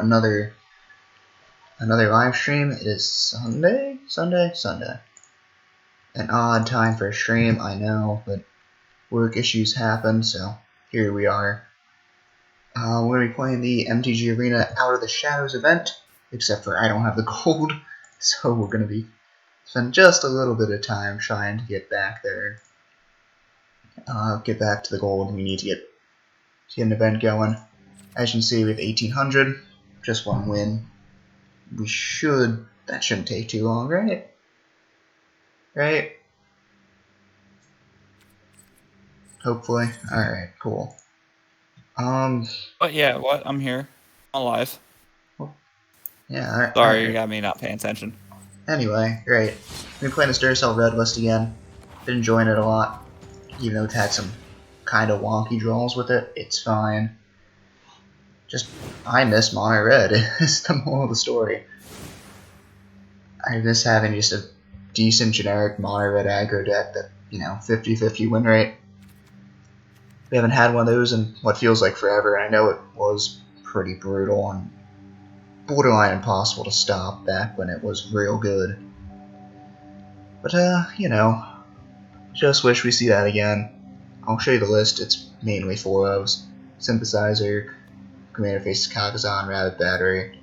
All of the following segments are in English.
another live stream. It is Sunday. An odd time for a stream, I know, but work issues happen, so here we are. We're going to be playing the MTG Arena Out of the Shadows event, except for I don't have the gold, so we're going to be spend just a little bit of time trying to get back there. Get back to the gold. We need to get an event going. As you can see, we have 1800, just one win. That shouldn't take too long, right? Right? Hopefully. Alright, cool. But yeah, what? I'm here. I'm alive. Yeah, alright. Sorry, you got me not paying attention. Anyway, great. We've been playing this Duracell red list again. Been enjoying it a lot. Even though it's had some kind of wonky draws with it, it's fine. I miss mono red, is the moral of the story. I miss having just a decent generic mono red aggro deck that, 50-50 win rate. We haven't had one of those in what feels like forever, and I know it was pretty brutal and borderline impossible to stop back when it was real good. But, just wish we see that again. I'll show you the list. It's mainly 4-ofs. Synthesizer, Commander Faces Kagazan, Rabbit Battery,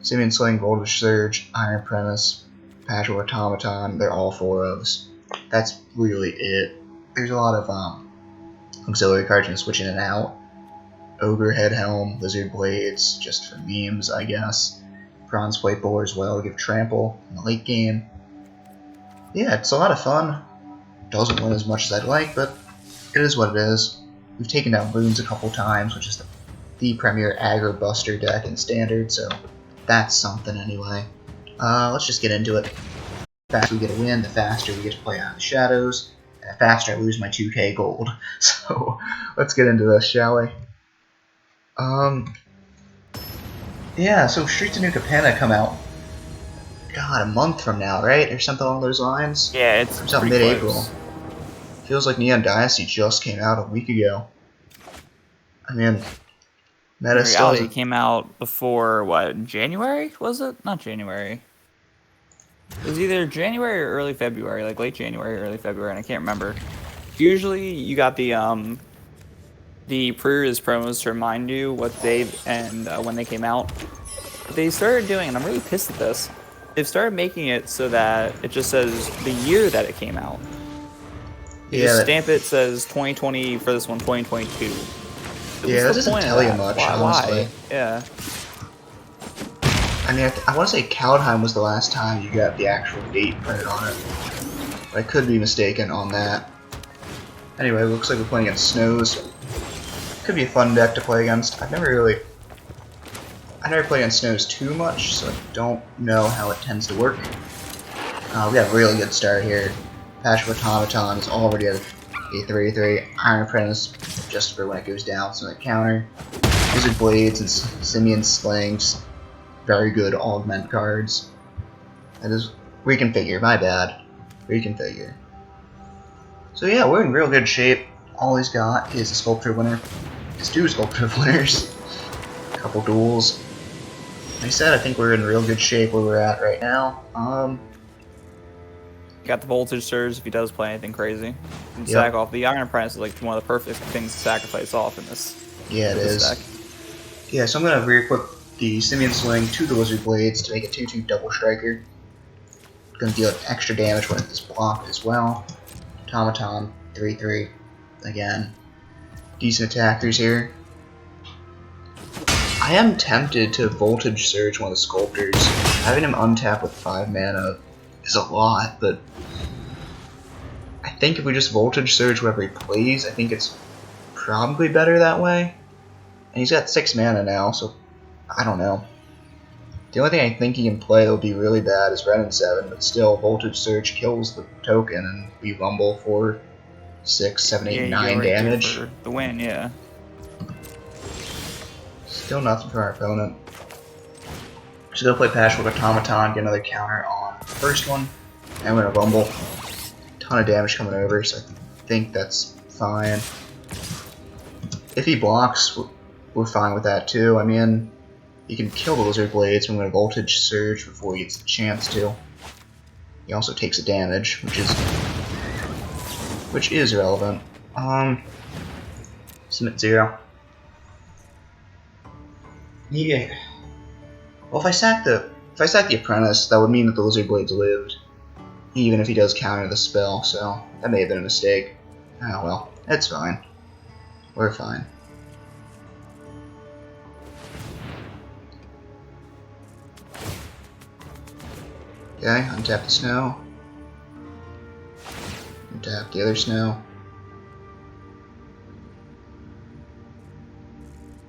Simian Sling, Voltage Surge, Iron Apprentice, Patchwork Automaton. They're all 4-ofs. That's really it. There's a lot of auxiliary cards you can switch in and out. Ogre Head Helm, Lizard Blades, just for memes, I guess. Bronze Plate Bowler as well to give trample in the late game. Yeah, it's a lot of fun. Doesn't win as much as I'd like, but it is what it is. We've taken down Loons a couple times, which is the premier aggro buster deck in Standard, so that's something anyway. Let's just get into it. The faster we get a win, the faster we get to play Out of the Shadows, and the faster I lose my 2k gold. So, let's get into this, shall we? Yeah, so Streets of New Capenna come out, God, a month from now, right? Or something along those lines? Yeah, it's out mid-April. Feels like Neon Dynasty just came out a week ago. I mean, meta still Reality came out before, what, January? Was it? Not January. It was either January or early February, like late January or early February, and I can't remember. Usually, you got the pre-release promos to remind you what day and when they came out. But they started doing, and I'm really pissed at this, they've started making it so that it just says the year that it came out. You just stamp it, says 2020 for this one, 2022. So yeah, that doesn't tell you much, honestly. Why? Yeah. I mean, I want to say Kaldheim was the last time you got the actual date printed on it. But I could be mistaken on that. Anyway, it looks like we're playing against Snows. Could be a fun deck to play against. I never played against Snows too much, so I don't know how it tends to work. We got a really good start here. Patchwork Automaton is already at a 3/3. Iron Apprentice, just for when it goes down, so that counter. Lizard Blades and Simian Slings, very good augment cards. That is reconfigure, my bad. Reconfigure. So yeah, we're in real good shape. All he's got is a Sculpture winner. His 2 Sculpture winners. A couple duels. Like I said, I think we're in real good shape where we're at right now. Got the Voltage Surge if he does play anything crazy. And sack off. The Iron Apprentice is like one of the perfect things to sacrifice off in this. Yeah, it is. Deck. Yeah, so I'm going to re-equip the Simian Sling to the Lizard Blades to make a 2/2 double striker. Going to deal extra damage when it's blocked as well. Automaton, 3/3. Again, decent attackers here. I am tempted to Voltage Surge one of the Sculptors. Having him untap with 5 mana is a lot, but I think if we just Voltage Surge wherever he plays, I think it's probably better that way. And he's got 6 mana now, so I don't know. The only thing I think he can play that would be really bad is Ren and 7, but still, Voltage Surge kills the token, and we rumble for 6, 7, 8, 9 damage. For the win, yeah. Still nothing for our opponent. Just gonna play Patchwork Automaton, get another counter on the first one, and we're gonna rumble. Ton of damage coming over, so I think that's fine. If he blocks, we're fine with that too. I mean, You can kill the Lizard Blades when we Voltage Surge before he gets the chance to. He also takes a damage, which is relevant. Submit 0. Yeah. Well, if I sack the Apprentice, that would mean that the Lizard Blades lived, even if he does counter the spell. So that may have been a mistake. Oh well, it's fine. We're fine. Okay, untap the snow. Untap the other snow.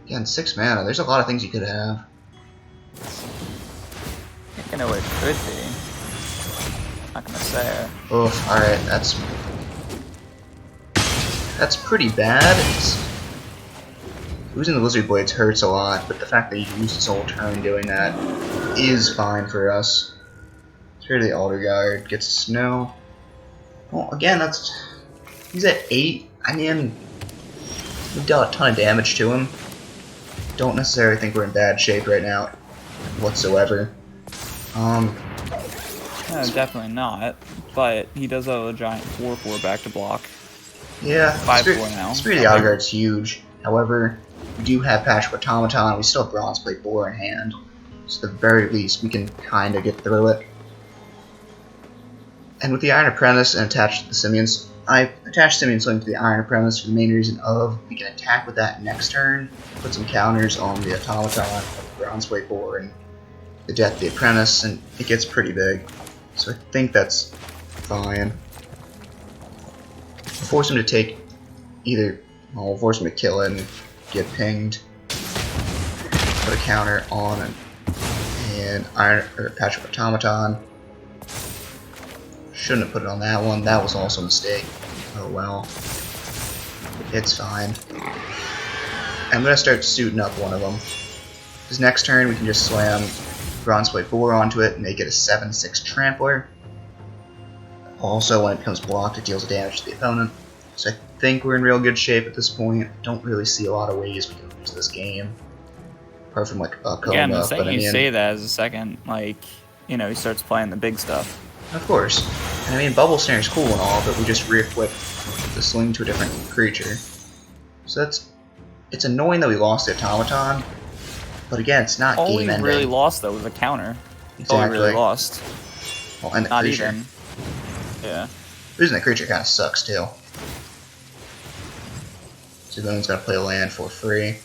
Again, 6 mana. There's a lot of things you could have. I think I know what it could be. Not gonna say it. Oof, alright, that's pretty bad. Losing the Lizard Blades hurts a lot, but the fact that he used his whole turn doing that is fine for us. Here the Alder Guard gets snow. Well, again, he's at 8. I mean, we've dealt a ton of damage to him. Don't necessarily think we're in bad shape right now, whatsoever. No, definitely not. But he does have a giant 4/4 back to block. Yeah, 5/4 now. Spirit of the Alder Guard's huge. However, we do have Patch of Automaton. We still have Bronze Plate Boar in hand. So at the very least, we can kind of get through it. And with the Iron Apprentice and attached to the Simians, I attached Simian Sling to the Iron Apprentice for the main reason of we can attack with that next turn, put some counters on the Automaton, the Bronze Plate Boar, and the Death of the Apprentice, and it gets pretty big. So I think that's fine. We'll force him to take we'll force him to kill it and get pinged. Put a counter on an Patch of Automaton. Shouldn't have put it on that one. That was also a mistake. Oh well. It's fine. I'm gonna start suiting up one of them. Because next turn we can just slam Bronze Plate Boar onto it and make it a 7/6 Trampler. Also, when it becomes blocked, it deals damage to the opponent. So I think we're in real good shape at this point. Don't really see a lot of ways we can lose this game. Apart from like a coma. Again, the second you say that is the second, like, you know, he starts playing the big stuff. Of course. And I mean, Bubble Snare is cool and all, but we just re-equip the sling to a different creature. So it's annoying that we lost the Automaton, but again, it's not all game ending. All we really lost, though, was a counter. Exactly. All we really lost. Well, and the not creature. Even. Yeah. Losing the creature kind of sucks, too. So Villain's got to play a land for free.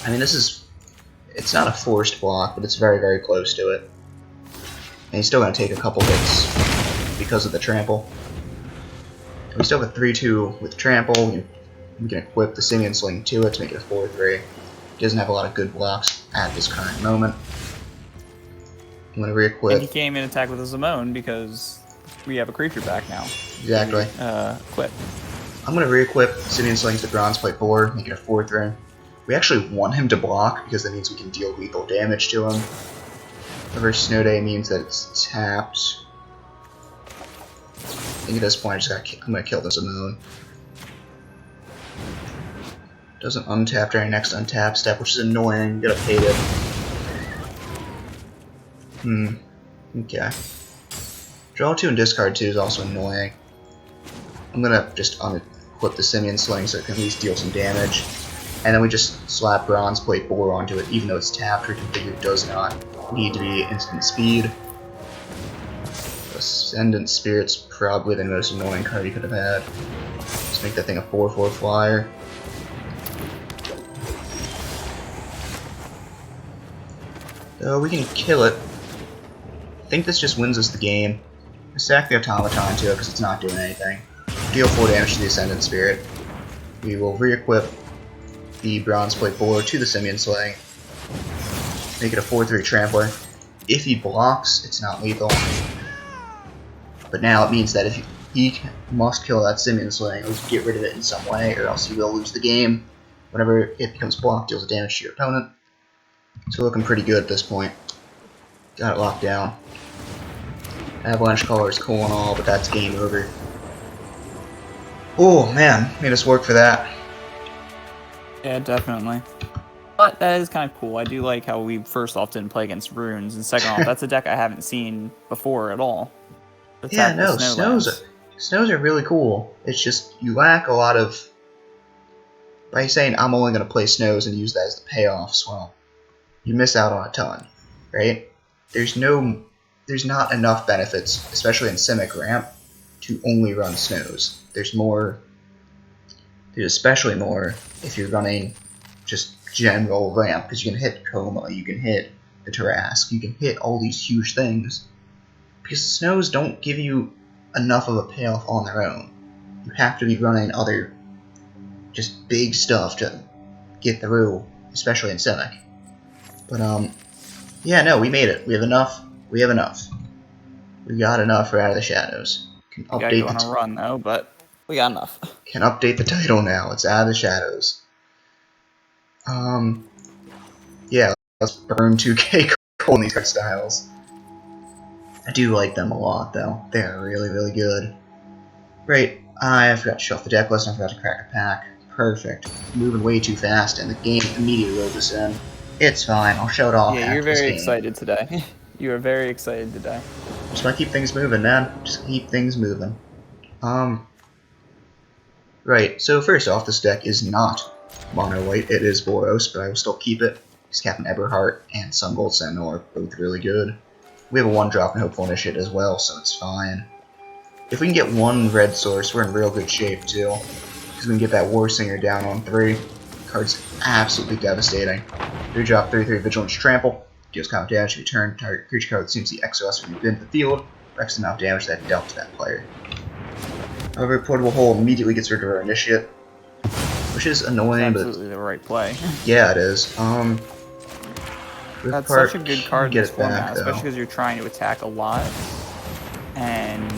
I mean, it's not a forced block, but it's very, very close to it. And he's still going to take a couple hits because of the trample. We still have a 3/2 with trample. We can equip the Simian Sling to it to make it a 4/3. He doesn't have a lot of good blocks at this current moment. I'm going to re-equip. And he can't even attack with a Zimone because we have a creature back now. Exactly. Quit. I'm going to re-equip Simian Sling to the Bronze Plate Boar, make it a 4/3. We actually want him to block because that means we can deal lethal damage to him. However, Snow Day means that it's tapped. I think at this point I'm gonna kill this Zimone. Doesn't untap during next untap step, which is annoying. You gotta pay it. Okay. Draw 2 and discard 2 is also annoying. I'm gonna just unequip the Simian Sling so it can at least deal some damage. And then we just slap Bronze Plate Boar onto it, even though it's tapped or configured does not need to be instant speed. Ascendant Spirit's probably the most annoying card you could have had. Let's make that thing a 4/4 flyer. So we can kill it. I think this just wins us the game. We sack the Automaton to it because it's not doing anything. Deal 4 damage to the Ascendant Spirit. We will re-equip the Bronze Plate Boar to the Simian Sling. Make it a 4/3 Trampler. If he blocks, it's not lethal. But now it means that if he must kill that Simian Sling, or get rid of it in some way, or else he will lose the game. Whenever it becomes blocked, deals damage to your opponent. So looking pretty good at this point. Got it locked down. Avalanche Caller is cool and all, but that's game over. Oh man, made us work for that. Yeah, definitely. But that is kind of cool. I do like how we first off didn't play against runes, and second off, that's a deck I haven't seen before at all. Yeah, Attack the no, Snowlands. snows are really cool. It's just you lack a lot of. By saying I'm only going to play snows and use that as the payoffs, well, you miss out on a ton, right? There's not enough benefits, especially in Simic Ramp, to only run snows. There's especially more if you're running just general ramp, because you can hit Coma, you can hit the Tarask, you can hit all these huge things. Because snows don't give you enough of a payoff on their own. You have to be running other just big stuff to get through, especially in Simic. But yeah, no, we made it. We have enough. We have enough. We got enough for Out of the Shadows. We gotta go on a run though, but we got enough. Can update the title now. It's Out of the Shadows. Yeah, let's burn 2K coal in these art styles. I do like them a lot, though. They're really, really good. Great. I forgot to show off the deck list, and I forgot to crack a pack. Perfect. Moving way too fast, and the game immediately loads us in. It's fine. I'll show it off. Yeah, you're very excited today. You are very excited today. Just want to keep things moving, man. Just keep things moving. Right. So first off, this deck is not mono white. It is Boros, but I will still keep it. Because Captain Eberhardt and Sun Gold Sentinel are both really good. We have a 1-drop in Hopeful Initiate as well, so it's fine. If we can get one red source, we're in real good shape too. Because we can get that War Singer down on 3. The card's absolutely devastating. 3-drop, 3/3 Vigilance Trample. Deals combat damage if you turn target creature card that seems the XOS when you've been to the field. Rex the amount of damage that dealt to that player. However, Portable Hole immediately gets rid of our Initiate, which is annoying, That's absolutely the right play. yeah, it is. That's such a good card in this format, especially because you're trying to attack a lot, and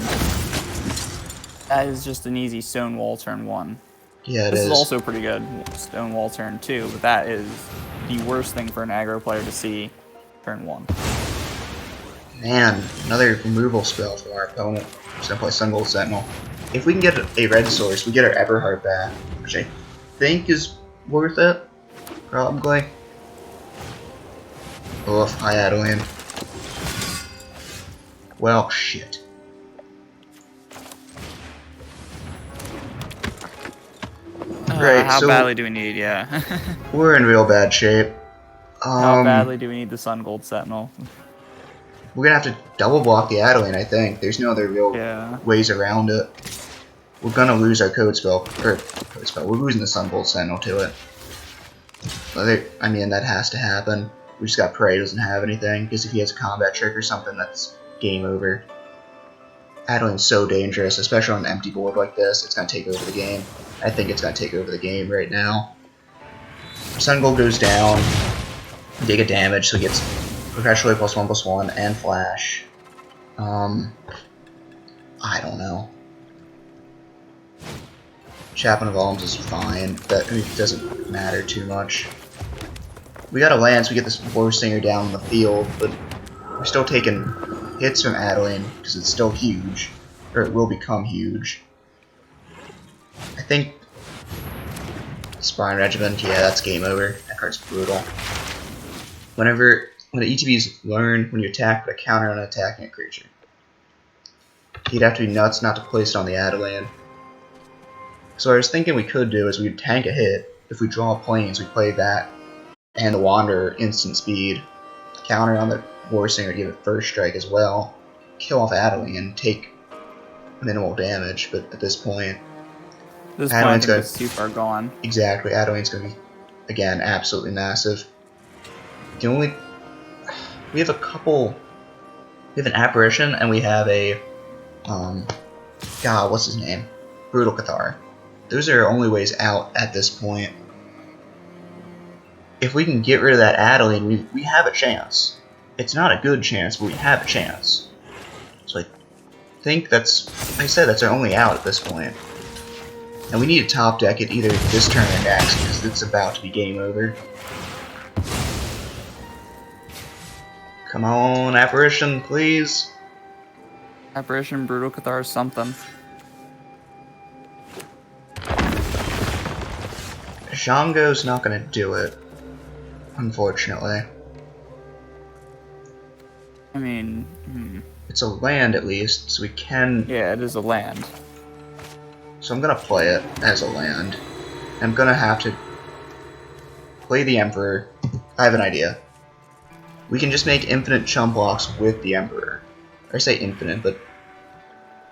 that is just an easy Stonewall turn 1. Yeah, This is also pretty good, Stonewall turn 2, but that is the worst thing for an aggro player to see turn 1. Man, another removal spell from our opponent. Just gonna play Sun Gold Sentinel. If we can get a red source, we get our Everheart back, which I think is worth it. Probably. Oof, hi Adeline. Well, shit. Right, how so badly do we need, yeah. we're in real bad shape. How badly do we need the Sun Gold Sentinel? We're gonna have to double block the Adeline, I think. There's no other real ways around it. We're gonna lose our code spell. We're losing the Sun Gold Sentinel to it. I mean, that has to happen. We just got Prey doesn't have anything, because if he has a combat trick or something, that's game over. Adeline's so dangerous, especially on an empty board like this. It's gonna take over the game. I think it's gonna take over the game right now. Sun Gold goes down. Dig a damage, so he gets perpetually +1/+1 and flash. I don't know. Chaplain of Alms is fine. That doesn't matter too much. We got a Lance, we get this War Singer down in the field, but we're still taking hits from Adeline, because it's still huge. Or it will become huge. I think Spine Regiment, yeah, that's game over. That card's brutal. When the ETBs learn when you attack, put a counter on an attacking a creature. He'd have to be nuts not to place it on the Adeline. So what I was thinking we could do is we'd tank a hit. If we draw planes, we play that and the Wanderer instant speed. Counter on the War Singer, give it first strike as well. Kill off Adeline and take minimal damage, but at this point... it's too far gone. Exactly, Adeline's going to be, again, absolutely massive. We have a couple... We have an Apparition, and we have a... God, what's his name? Brutal Cathar. Those are our only ways out at this point. If we can get rid of that Adeline, we have a chance. It's not a good chance, but we have a chance. So I think that's... Like I said, that's our only out at this point. And we need to top deck it either this turn or next, because it's about to be game over. Come on, Apparition, please. Apparition, Brutal Cathar, something. Django's not gonna do it. unfortunately. I mean, It's a land at least, so we can... yeah, it is a land. So I'm gonna play it as a land. I'm gonna have to play the Emperor. I have an idea. We can just make infinite chum blocks with the Emperor. I say infinite, but...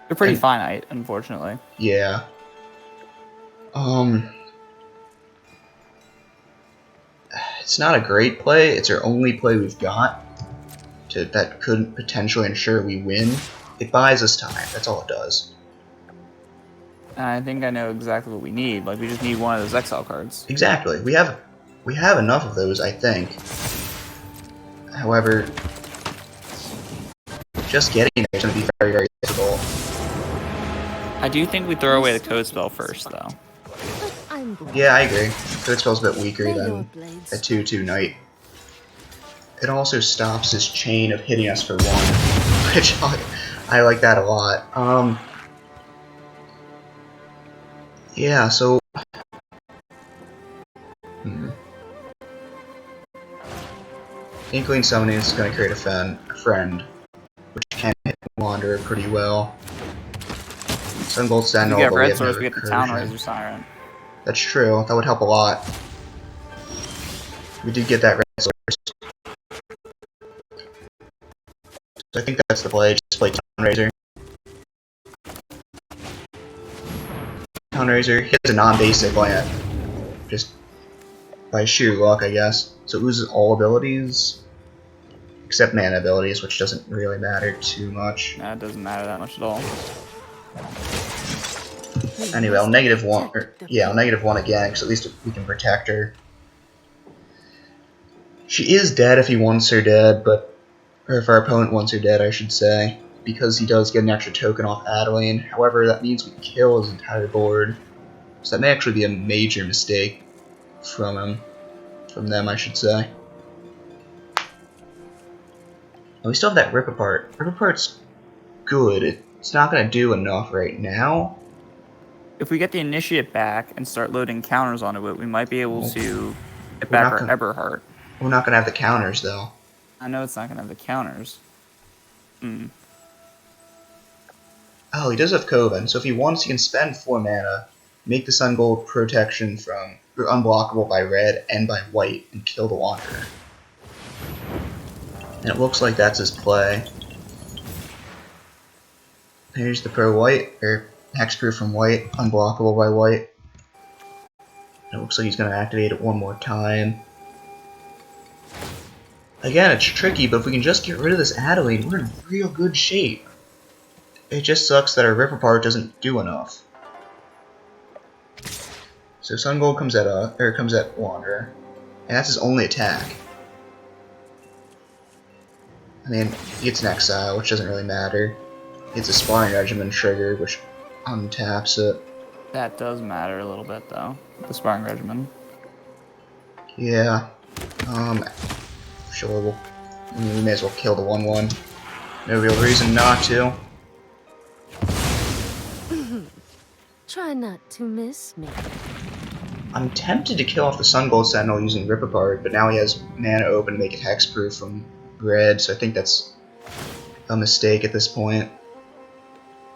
They're pretty finite, unfortunately. Yeah. It's not a great play. It's our only play we've got that could potentially ensure we win. It buys us time. That's all it does. And I think I know exactly what we need. Like, we just need one of those exile cards. Exactly. We have enough of those, I think. However, just getting there is going to be very, very difficult. I do think we throw away the code spell first, though. Yeah, I agree. Code spell's a bit weaker than a 2/2 knight. It also stops his chain of hitting us for 1, which I like that a lot. Yeah, so... Inkling Summoning is going to create a friend, which can hit Wanderer pretty well. Sun Gold Sentinel, We get but red we have no source, we get the Town recursion. Razor Siren. That's true, that would help a lot. We did get that red source. So I think that's the play, just play Town Razor. Town Razor, he has a non-basic land. Just by sheer luck, I guess. So it loses all abilities, except mana abilities, which doesn't really matter too much. Nah, it doesn't matter that much at all. Anyway, I'll -1, yeah, I'll -1 again, because at least we can protect her. She is dead if he wants her dead, but... or if our opponent wants her dead, I should say. Because he does get an extra token off Adeline. However, that means we kill his entire board. So that may actually be a major mistake from him. From them, I should say. And we still have that Rip Apart. Rip Apart's good. It's not going to do enough right now. If we get the Initiate back and start loading counters onto it, we might be able to get back our Eberhard. We're not going to have the counters, though. I know it's not going to have the counters. Oh, he does have Coven, so if he wants, he can spend 4 mana, make the Sun Gold protection from or unblockable by red and by white, and kill the Wanderer. And it looks like that's his play. Here's the pro white, or hexproof from white, unblockable by white. It looks like he's going to activate it one more time. Again, it's tricky, but if we can just get rid of this Adeline, we're in real good shape. It just sucks that our Rip Apart doesn't do enough. So Sun Gold comes at Wanderer, and that's his only attack. I mean, he gets an Exile, which doesn't really matter. He gets a Sparring Regimen trigger, which untaps it. That does matter a little bit, though. The Sparring Regimen. Yeah. Sure, we may as well kill the 1/1. No real reason not to. Try not to miss me. I'm tempted to kill off the Sun Gold Sentinel using Rip Apart, but now he has mana open to make it hexproof from red, so I think that's a mistake at this point.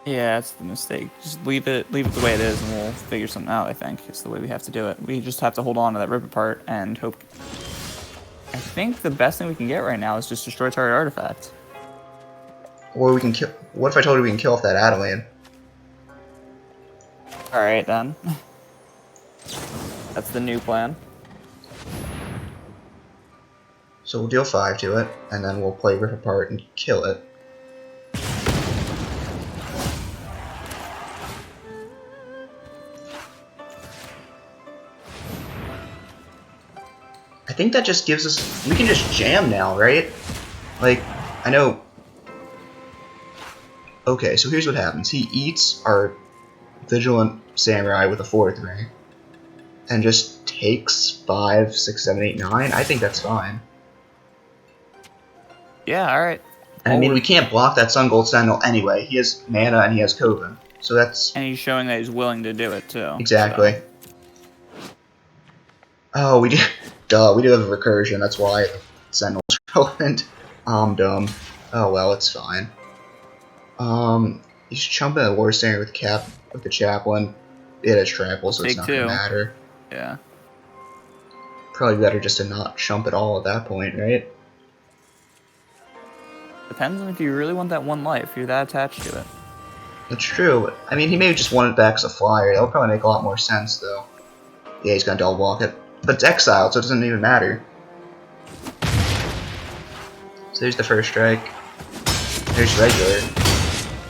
Yeah, that's the mistake. Just leave it the way it is, and we'll figure something out. I think it's the way we have to do it. We just have to hold on to that Rip Apart and hope. I think the best thing we can get right now is just destroy target artifact. Or we can kill. What if I told you we can kill off that Adeline? All right then. That's the new plan. So we'll deal 5 to it, and then we'll play Rip Apart and kill it. I think that just gives us... we can just jam now, right? Like, I know... Okay, so here's what happens. He eats our Vigilant Samurai with a 4/3, and just takes 5, 6, 7, 8, 9. I think that's fine. Yeah, alright. And I mean, we can't block that Sun Gold Sentinel anyway. He has mana and he has Coven. So that's... and he's showing that he's willing to do it, too. Exactly. So. Oh, duh, we do have a recursion, that's why the Sentinel's relevant. I'm dumb. Oh well, it's fine. You should jump in the War Standard with the Chaplain. It has trample, so it's Take not gonna two. matter. Yeah. Probably better just to not jump at all at that point, right? Depends on if you really want that one life. You're that attached to it. That's true. I mean, he may just want it back as a flyer. That would probably make a lot more sense, though. Yeah, he's gonna double block it. But it's exiled, so it doesn't even matter. So there's the first strike. There's regular.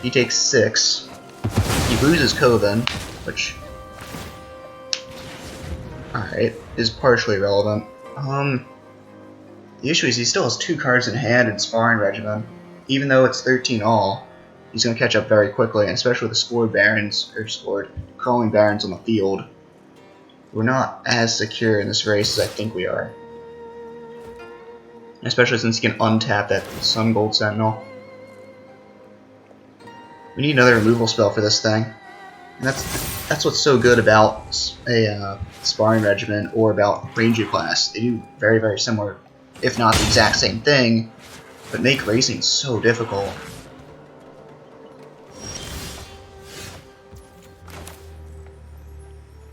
He takes 6. He loses Coven, which... Alright, is partially relevant. The issue is he still has 2 cards in hand in Sparring Regimen. Even though it's 13 all, he's going to catch up very quickly, and especially with the crawling barons on the field. We're not as secure in this race as I think we are. Especially since he can untap that Sun Gold Sentinel. We need another removal spell for this thing. And that's what's so good about a Sparring Regiment or about Ranger class. They do very, very similar, if not the exact same thing, but make racing so difficult.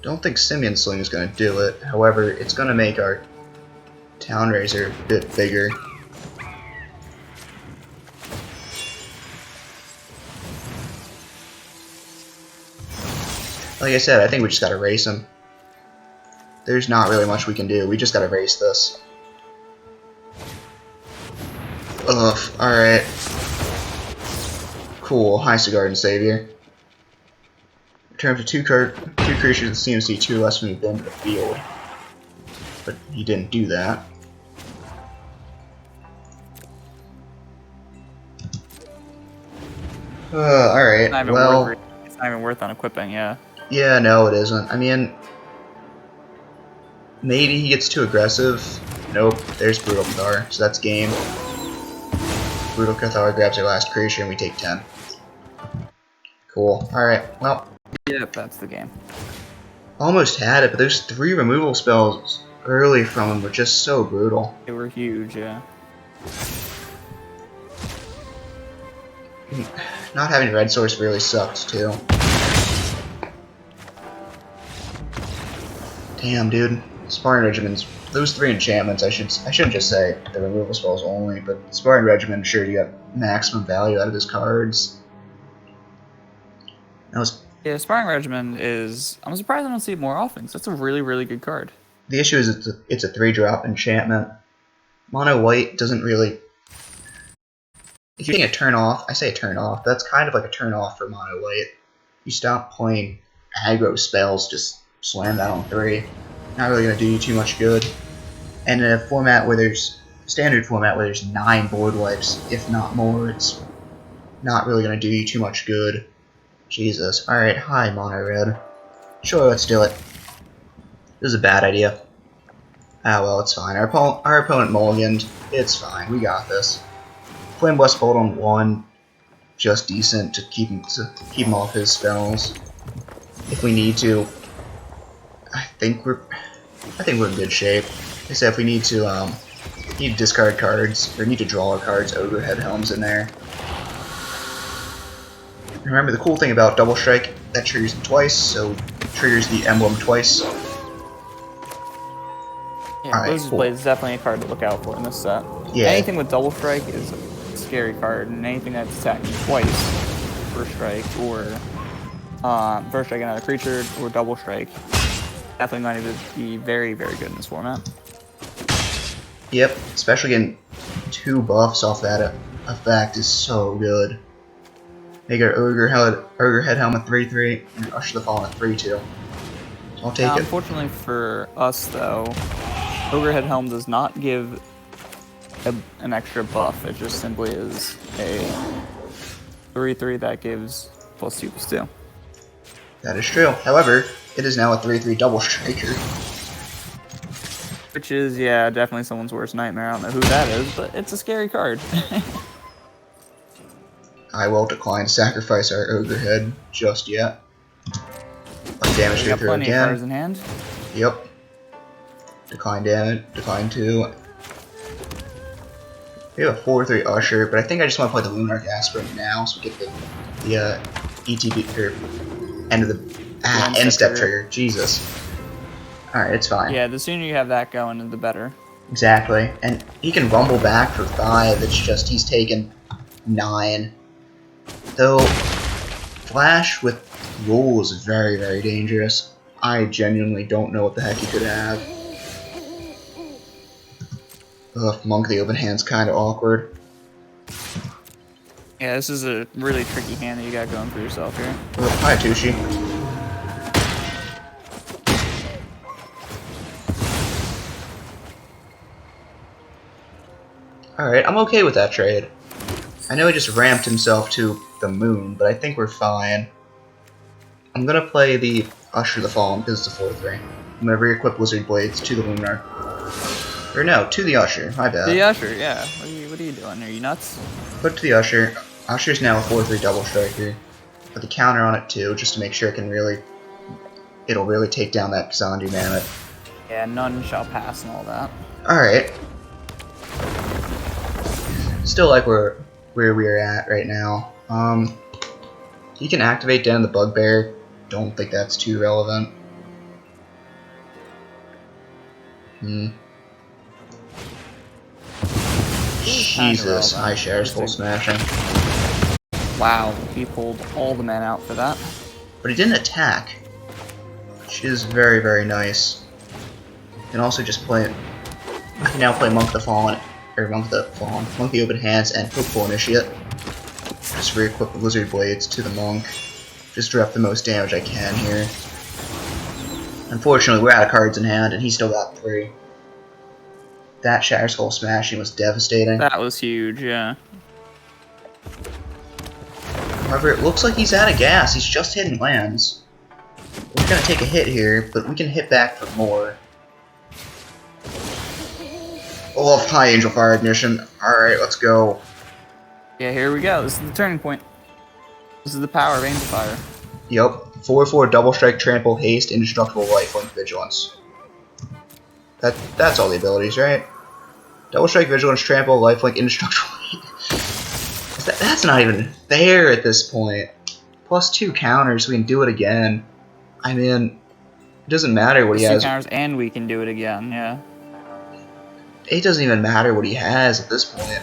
Don't think Simian Sling is going to do it. However, it's going to make our Town Razor a bit bigger. Like I said, I think we just gotta race him. There's not really much we can do. We just gotta race this. Ugh, alright. Cool, Heist Garden Savior. Return to two creatures with CMC 2 less when you've been to the field. But he didn't do that. Alright, well... It's not even worth on equipping, yeah. Yeah, no, it isn't. I mean, maybe he gets too aggressive. Nope, there's Brutal Cathar, so that's game. Brutal Cathar grabs our last creature and we take 10. Cool. Alright, well. Yep, that's the game. Almost had it, but those 3 removal spells early from him were just so brutal. They were huge, yeah. Not having Red Source really sucked, too. Damn, dude. Sparring Regiments. Those 3 enchantments, I shouldn't just say the removal spells only, but Sparring Regiment, sure, you got maximum value out of his cards. That was... Yeah, Sparring Regimen is... I'm surprised I don't see it more often, 'cause that's a really, really good card. The issue is it's a 3-drop enchantment. Mono White doesn't really... If you're getting a turn off, I say a turn off, that's kind of like a turn off for Mono White. You stop playing aggro spells, just slam that on 3. Not really going to do you too much good. And in a format where there's... Standard format where there's 9 board wipes, if not more, it's not really going to do you too much good. Jesus. Alright, hi, Mono Red. Sure, let's do it. This is a bad idea. Ah, well, it's fine. Our opponent mulliganed. It's fine. We got this. Flame Blast Bolt on 1. Just decent to keep him off his spells. If we need to. I think we're in good shape. Like I said, if we need to discard cards, or need to draw our cards, Ogre Head Helm's in there. Remember the cool thing about Double Strike, that triggers it twice, so it triggers the emblem twice. Yeah, Alright, Blizzard's cool. Blade is definitely a card to look out for in this set. Yeah. Anything with Double Strike is a scary card, and anything that's attacking twice, First Strike, or First Strike another creature, or Double Strike, definitely going to be very, very good in this format. Yep, especially getting 2 buffs off that effect is so good. Make our Ogre Head Helm a 3/3, and Usher the Fallen a 3/2. So I'll take it. Unfortunately for us, though, Ogre Head Helm does not give an extra buff. It just simply is a 3/3 that gives +2/+2. That is true. However, it is now a 3/3 double striker. Which is, yeah, definitely someone's worst nightmare. I don't know who that is, but it's a scary card. I will decline to sacrifice our Ogre Head just yet. Damage We got through plenty of cards again. in hand. Yep. Decline damage. Decline 2. We have a 4-3 Usher, but I think I just want to play the Lunar Aspirant now, so we get the ETB or end of the end step trigger. Jesus. All right, it's fine. Yeah, the sooner you have that going, the better. Exactly, and he can rumble back for 5. It's just he's taken 9. Though Flash with Roll is very, very dangerous. I genuinely don't know what the heck he could have. Ugh, Monk the Open Hand's kind of awkward. Yeah, this is a really tricky hand that you got going for yourself here. Ugh, hi, Tushi. Alright, I'm okay with that trade. I know he just ramped himself to the moon, but I think we're fine. I'm gonna play the Usher the Fallen because it's a 4-3. I'm gonna re-equip Wizard Blades to the Lunar. Or no, to the Usher, my bad. The Usher, yeah. What are you doing? Are you nuts? Put it to the Usher. Usher's now a 4-3 double striker. Put the counter on it too, just to make sure it'll really take down that Xandu Mammoth. Yeah, none shall pass and all that. Alright. Still like where we're at right now. He can activate down the Bugbear. Don't think that's too relevant. Jesus, high shares full smashing. Wow, he pulled all the men out for that. But he didn't attack, which is very, very nice. You can also just play it. I can now play Monk the Fallen, or Monk the Open Hands, and Hopeful Initiate. Just re-equip the Lizard Blades to the Monk. Just drop the most damage I can here. Unfortunately, we're out of cards in hand, and he still got 3. That Shatter Skull smashing was devastating. That was huge, yeah. However, it looks like he's out of gas. He's just hitting lands. We're gonna take a hit here, but we can hit back for more. Oh, high Angel Fire Ignition. Alright, let's go. Yeah, here we go. This is the turning point. This is the power of Angel Fire. Yep. 4-4 Double Strike, Trample, Haste, Indestructible, Lifelink, Vigilance. That's all the abilities, right? Double Strike, Vigilance, Trample, Lifelink, Indestructible. That's not even fair at this point. Plus 2 counters, we can do it again. I mean, it doesn't matter what he has. 2 counters and we can do it again, yeah. It doesn't even matter what he has at this point.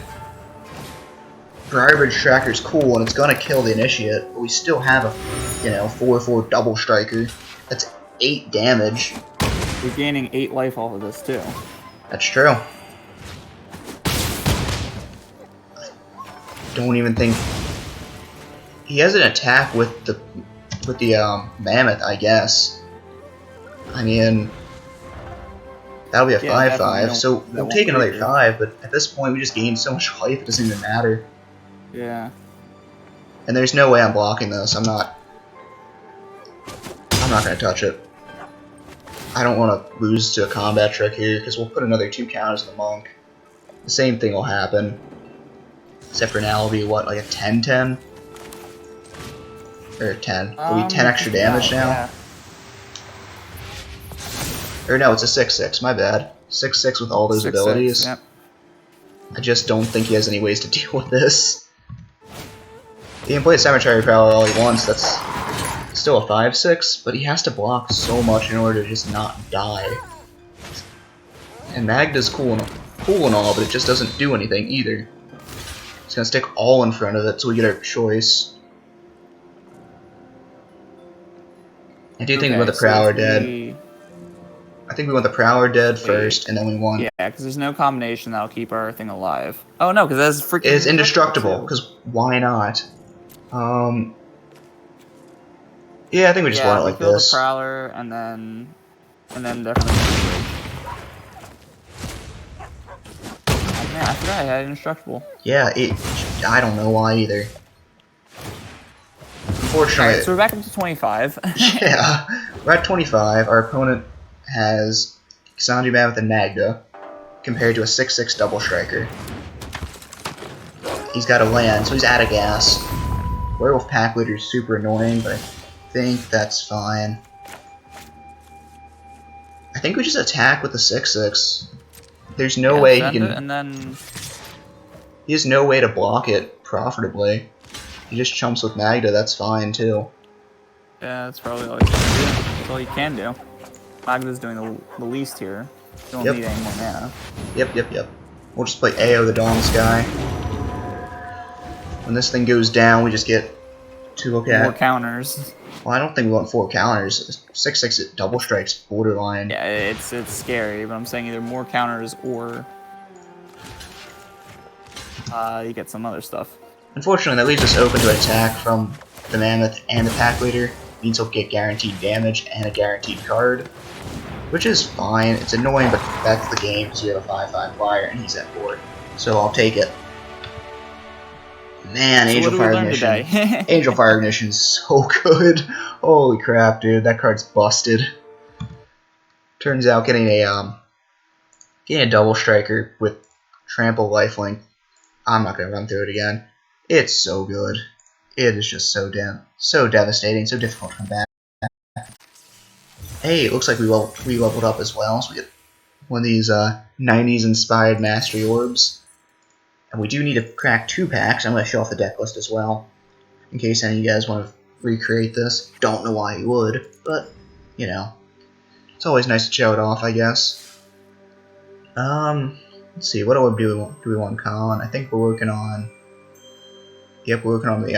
Garbage Tracker's cool and it's gonna kill the Initiate, but we still have a, 4-4 Double Striker. That's 8 damage. You're gaining 8 life off of this too. That's true. Don't even think he has an attack with the Mammoth, I guess. I mean, that'll be a 5-5, so we'll take another 5, but at this point we just gained so much life it doesn't even matter. Yeah. And there's no way I'm blocking this. I'm not gonna touch it. I don't want to lose to a combat trick here, because we'll put another 2 counters on the Monk. The same thing will happen. Except for now it'll be, what, like a 10-10? Or 10. It'll be 10 extra damage now. Yeah. Or no, it's a 6-6, my bad. 6-6 with all those abilities. Yep. I just don't think he has any ways to deal with this. He can play Cemetery Prowler all he wants, that's still a 5-6, but he has to block so much in order to just not die. And Magda's cool and all, but it just doesn't do anything either. It's gonna stick all in front of it so we get our choice. I do think we want the Prowler dead. I think we want the Prowler dead first, and then we want... Yeah, because there's no combination that'll keep our thing alive. Oh no, because that's freaking... It's indestructible, because why not? Yeah, I think we just want it like this. The Prowler, and then definitely... Man, I forgot I had indestructible. Yeah, I don't know why either. Unfortunately... Alright, so we're back up to 25. Yeah, we're at 25. Our opponent has Xanadu Mammoth and Magda, compared to a 6-6 Double Striker. He's got a land, so he's out of gas. Werewolf Pack Leader is super annoying, but I think that's fine. I think we just attack with the 6/6. There's no Yeah, way he send can. it, and then He has no way to block it profitably. He just chumps with Magda. That's fine too. yeah, that's probably all he can do. That's all he can do. Magda's doing the least here. Don't Yep. need any more mana. Yep. We'll just play AO the Dawn Sky. When this thing goes down, we just get 2 More counters. Well, I don't think we want 4 counters. 6/6 at double strikes borderline. Yeah, it's scary, but I'm saying either more counters or you get some other stuff. Unfortunately, that leaves us open to attack from the Mammoth and the Pack Leader. Means he'll get guaranteed damage and a guaranteed card, which is fine. It's annoying, but that's the game because we have a 5/5 flyer and he's at 4. So I'll take it. Man, So Angel what did we Fire learn Ignition. today? Angel Fire Ignition is so good. Holy crap, dude, that card's busted. Turns out getting a double striker with trample lifelink. I'm not gonna run through it again. It's so good. It is just so devastating, so difficult to combat. Hey, it looks like we leveled up as well. So we get one of these 90s inspired mastery orbs. And we do need to crack 2 packs. I'm going to show off the deck list as well, in case any of you guys want to recreate this. Don't know why you would, but, you know. It's always nice to show it off, I guess. Let's see, what do we want Colin? I think we're working on... Yep, we're working on the,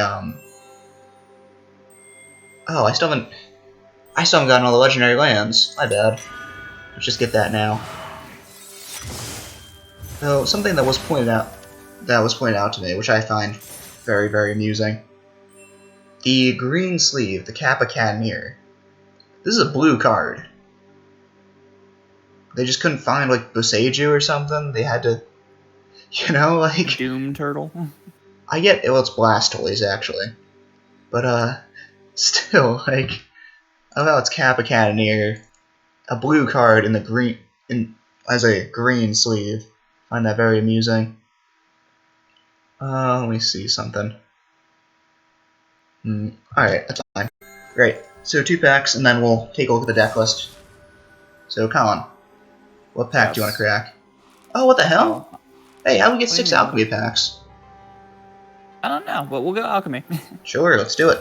Oh, I still haven't gotten all the legendary lands. My bad. Let's just get that now. So, something that was pointed out to me, which I find very, very amusing. The green sleeve, the Kappa Cannoneer. This is a blue card. They just couldn't find, like, Boseiju or something. They had to, like... Doom Turtle. I get, well, it's Blastoise, actually. But, still, like... I love how it's Kappa Cannoneer. A blue card in the green... as a green sleeve. I find that very amusing. Let me see something. Alright, that's fine. Great. So 2 packs, and then we'll take a look at the deck list. So, Colin, what pack do you want to crack? Oh, what the hell? Oh, Hey, how do we get what do 6 you mean? alchemy packs? I don't know, but we'll go alchemy. Sure, let's do it.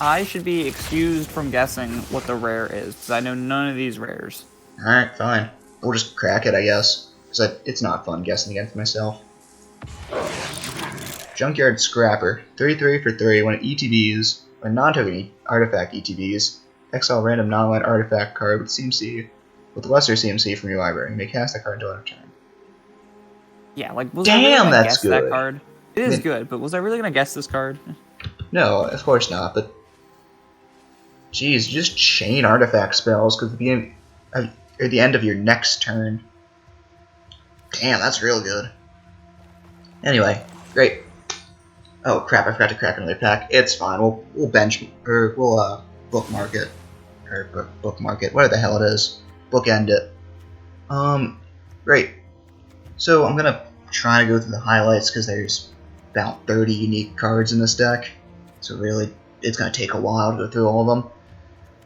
I should be excused from guessing what the rare is, because I know none of these rares. Alright, fine. We'll just crack it, I guess. Because it's not fun guessing against myself. Junkyard Scrapper. 3/3 for 3 when it ETBs, or non-token artifact ETBs. Exile random non-land artifact card with CMC, with lesser CMC from your library. You may cast that card until end of turn. Yeah, like, was I Damn, really gonna that's guess that good. card? It is good, but was I really gonna guess this card? No, of course not, but... Jeez, just chain artifact spells, because at the end of your next turn. Damn, that's real good. Anyway, great. Oh crap! I forgot to crack another pack. It's fine. We'll bookmark it, or bookmark it. Whatever the hell it is. Bookend it. Great. So I'm gonna try to go through the highlights because there's about 30 unique cards in this deck. So really, it's gonna take a while to go through all of them.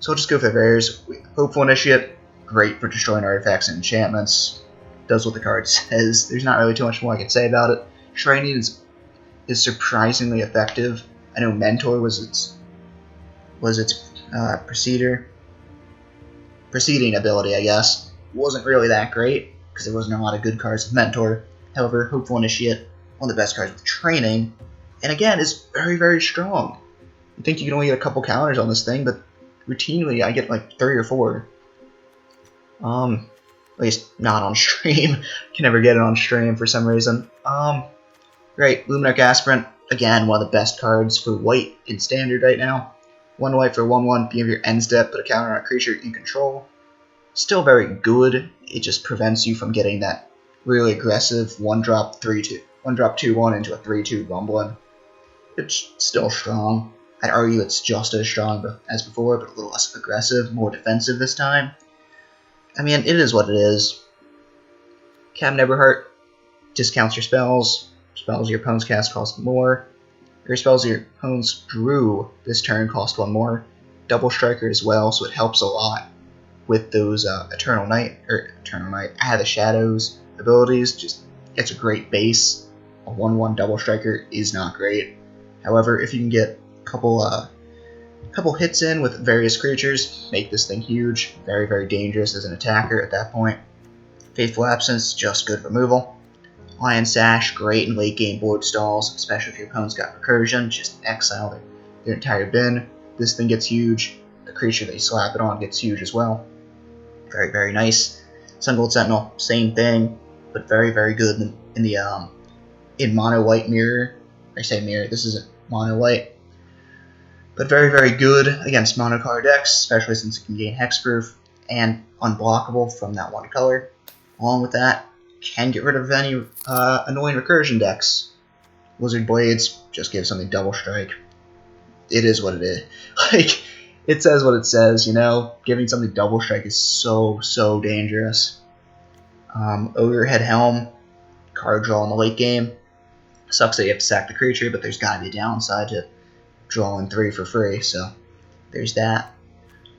So I'll just go for the rares. Hopeful Initiate, great for destroying artifacts and enchantments. Does what the card says. There's not really too much more I can say about it. Training is surprisingly effective. I know Mentor was its preceding ability, I guess. Wasn't really that great because there wasn't a lot of good cards with Mentor. However, Hopeful Initiate, one of the best cards with Training, and again is very, very strong. You think you can only get a couple counters on this thing, but routinely I get like 3 or 4. At least not on stream. Can never get it on stream for some reason. Great. Luminarch Aspirant, again, one of the best cards for white in Standard right now. 1 white for 1/1, beginning of your end step, put a counter on a creature you control. Still very good, it just prevents you from getting that really aggressive 1-drop 3/2, 1-drop 2/1 into a 3/2 Rumbling. It's still strong. I'd argue it's just as strong as before, but a little less aggressive, more defensive this time. I mean, it is what it is. Captain Everheart discounts your spells. Spells your opponent's cast cost more. Your spells your opponent's drew this turn cost 1 more. Double Striker as well, so it helps a lot. with those Eternal Night, Eye of the Shadows abilities, just gets a great base. A 1/1 double striker is not great. However, if you can get a couple hits in with various creatures, make this thing huge. Very, very dangerous as an attacker at that point. Faithful Absence, just good removal. Lion Sash, great in late game board stalls, especially if your opponent's got recursion. Just exile their entire bin. This thing gets huge. The creature that you slap it on gets huge as well. Very, very nice. Sun Gold Sentinel, same thing, but very, very good in mono white mirror. I say mirror, this isn't mono white. But very, very good against mono color decks, especially since it can gain hexproof and unblockable from that one color. Along with that, can get rid of any annoying recursion decks. Wizard Blades, just give something double strike. It is what it is. Like, it says what it says, you know? Giving something double strike is so, so dangerous. Ogre Head Helm, card draw in the late game. Sucks that you have to sack the creature, but there's gotta be a downside to drawing 3 for free, so there's that.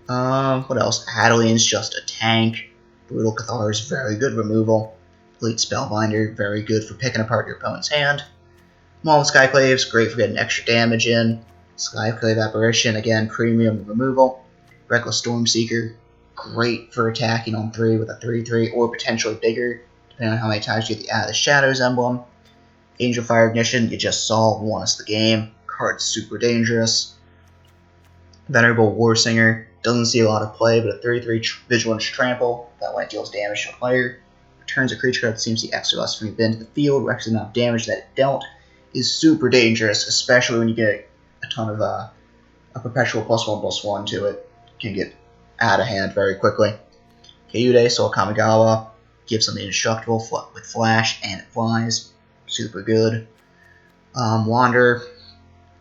What else? Adeline's just a tank. Brutal Cathar's very good removal. Elite Spellbinder, very good for picking apart your opponent's hand. Maul Skyclaves, great for getting extra damage in. Skyclave Apparition, again, premium removal. Reckless Stormseeker, great for attacking on 3 with a 3/3, or potentially bigger, depending on how many times you get the Out of the Shadows emblem. Angel Fire Ignition, you just saw, won us the game. Card's super dangerous. Venerable Warsinger, doesn't see a lot of play, but a 3/3 Vigilance Trample, that when it deals damage to a player. Returns a creature that seems to be extra less from your bin to the field, wrecks enough damage that it dealt, is super dangerous, especially when you get a ton of a perpetual +1/+1 to it. Can get out of hand very quickly. Kyude, Soul Kamigawa, gives something indestructible with flash and it flies. Super good. Wander,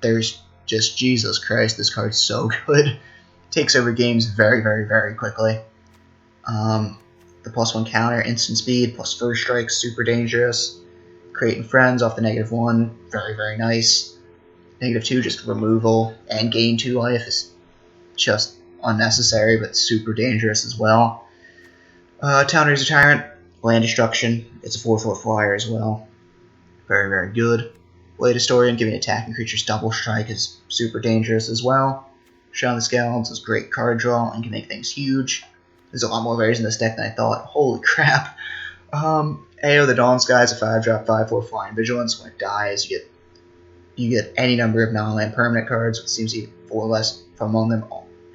there's just Jesus Christ, this card's so good. Takes over games very, very, very quickly. The +1 counter, instant speed, plus first strike, super dangerous. Creating friends off the -1, very, very nice. -2, just removal, and gain 2 life is just unnecessary, but super dangerous as well. Town Razor Tyrant, land destruction, it's a 4/4 flyer as well. Very, very good. Blade Historian, giving attacking creatures double strike is super dangerous as well. Shaun the Scalds is great card draw and can make things huge. There's a lot more variants in this deck than I thought. Holy crap. AO the Dawn Sky is a 5-drop, 5/4 flying vigilance. When it dies, you get any number of non-land permanent cards with CMC 4 or less from among them.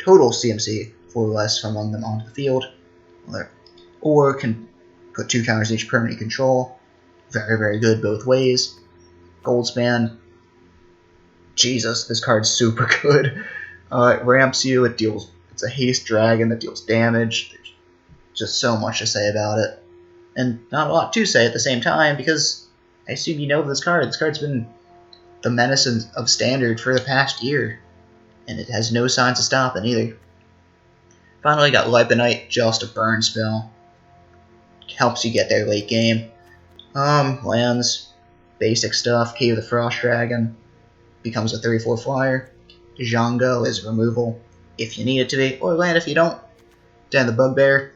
Total CMC 4 or less from among them onto the field. Or can put 2 counters in each permanent you control. Very, very good both ways. Goldspan. Jesus, this card's super good. It ramps you, it's a haste dragon that deals damage. There's just so much to say about it. And not a lot to say at the same time, because I assume you know this card. This card's been the menace of Standard for the past year, and it has no signs of stopping either. Finally got Libenite, just a burn spell. Helps you get there late game. Lands, basic stuff. Key of the Frost Dragon becomes a 3/4 flyer. Django is removal if you need it to be, or land if you don't. Dan the Bugbear,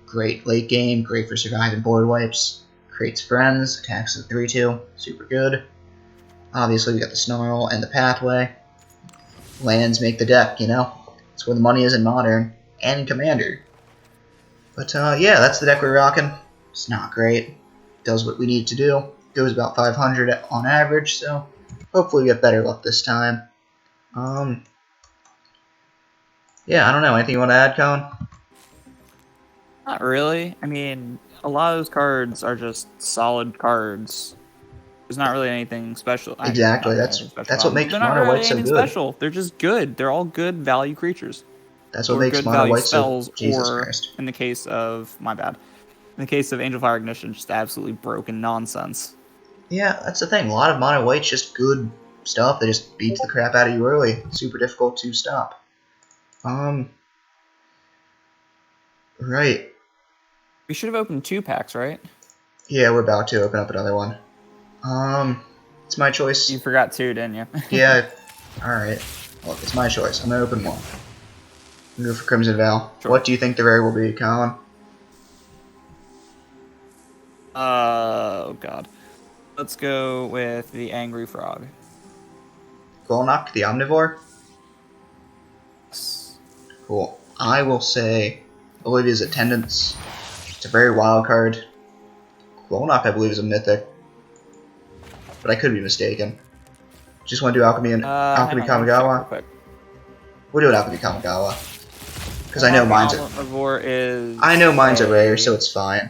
great late game, great for surviving board wipes. Creates friends, attacks at 3/2, super good. Obviously we got the Snarl and the Pathway. Lands make the deck, you know? That's where the money is in Modern, and in Commander. But yeah, that's the deck we're rocking. It's not great. Does what we need to do. Goes about 500 on average, so hopefully we get better luck this time. Yeah, I don't know. Anything you want to add, Colin? Not really. I mean, a lot of those cards are just solid cards. There's not really anything special. Exactly. That's what makes Mono White so good. Special. They're just good. They're all good value creatures. That's what makes Mono White so. Jesus Christ. In the case of in the case of Angel Fire Ignition, just absolutely broken nonsense. Yeah, that's the thing. A lot of Mono White's just good stuff that just beats the crap out of you early. Super difficult to stop. Right. We should have opened 2 packs, right? Yeah, we're about to open up another one. It's my choice. You forgot 2, didn't you? Yeah. Alright. Look, it's my choice. I'm gonna open one. Go for Crimson Veil. Sure. What do you think the rare will be, Colin? Oh god. Let's go with the Angry Frog. Golnock, the Omnivore? Yes. Cool. I will say Olivia's Attendance. It's a very wild card. Golnock, I believe, is a mythic. But I could be mistaken. Just want to do Alchemy and Alchemy hang on, let me check real Kamigawa? quick. We'll do an Alchemy Kamigawa. Because I know mine's a... Omnivore is... I know mine's a rare, so it's fine.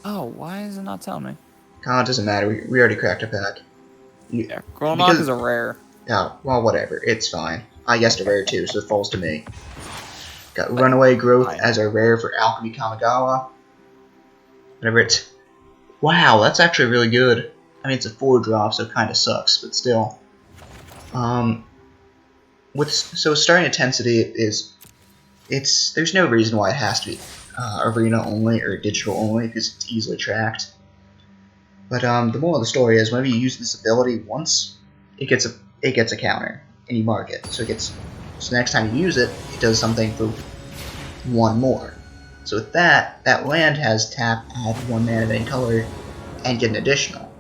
Oh, why is it not telling me? Colin, it doesn't matter. We already cracked a pack. Yeah, Golnock is a rare. Yeah, well, whatever. It's fine. I guessed a rare too, so it falls to me. Got Runaway Growth as a rare for Alchemy Kamigawa. Whatever it's... Wow, that's actually really good. I mean, it's a 4-drop, so it kind of sucks, but still. So starting intensity is... There's no reason why it has to be arena only or digital only, because it's easily tracked. But the moral of the story is, whenever you use this ability once, it gets a counter, and you mark it. So next time you use it, it does something for 1 more. So with that land has tap, add 1 mana of any color, and get an additional.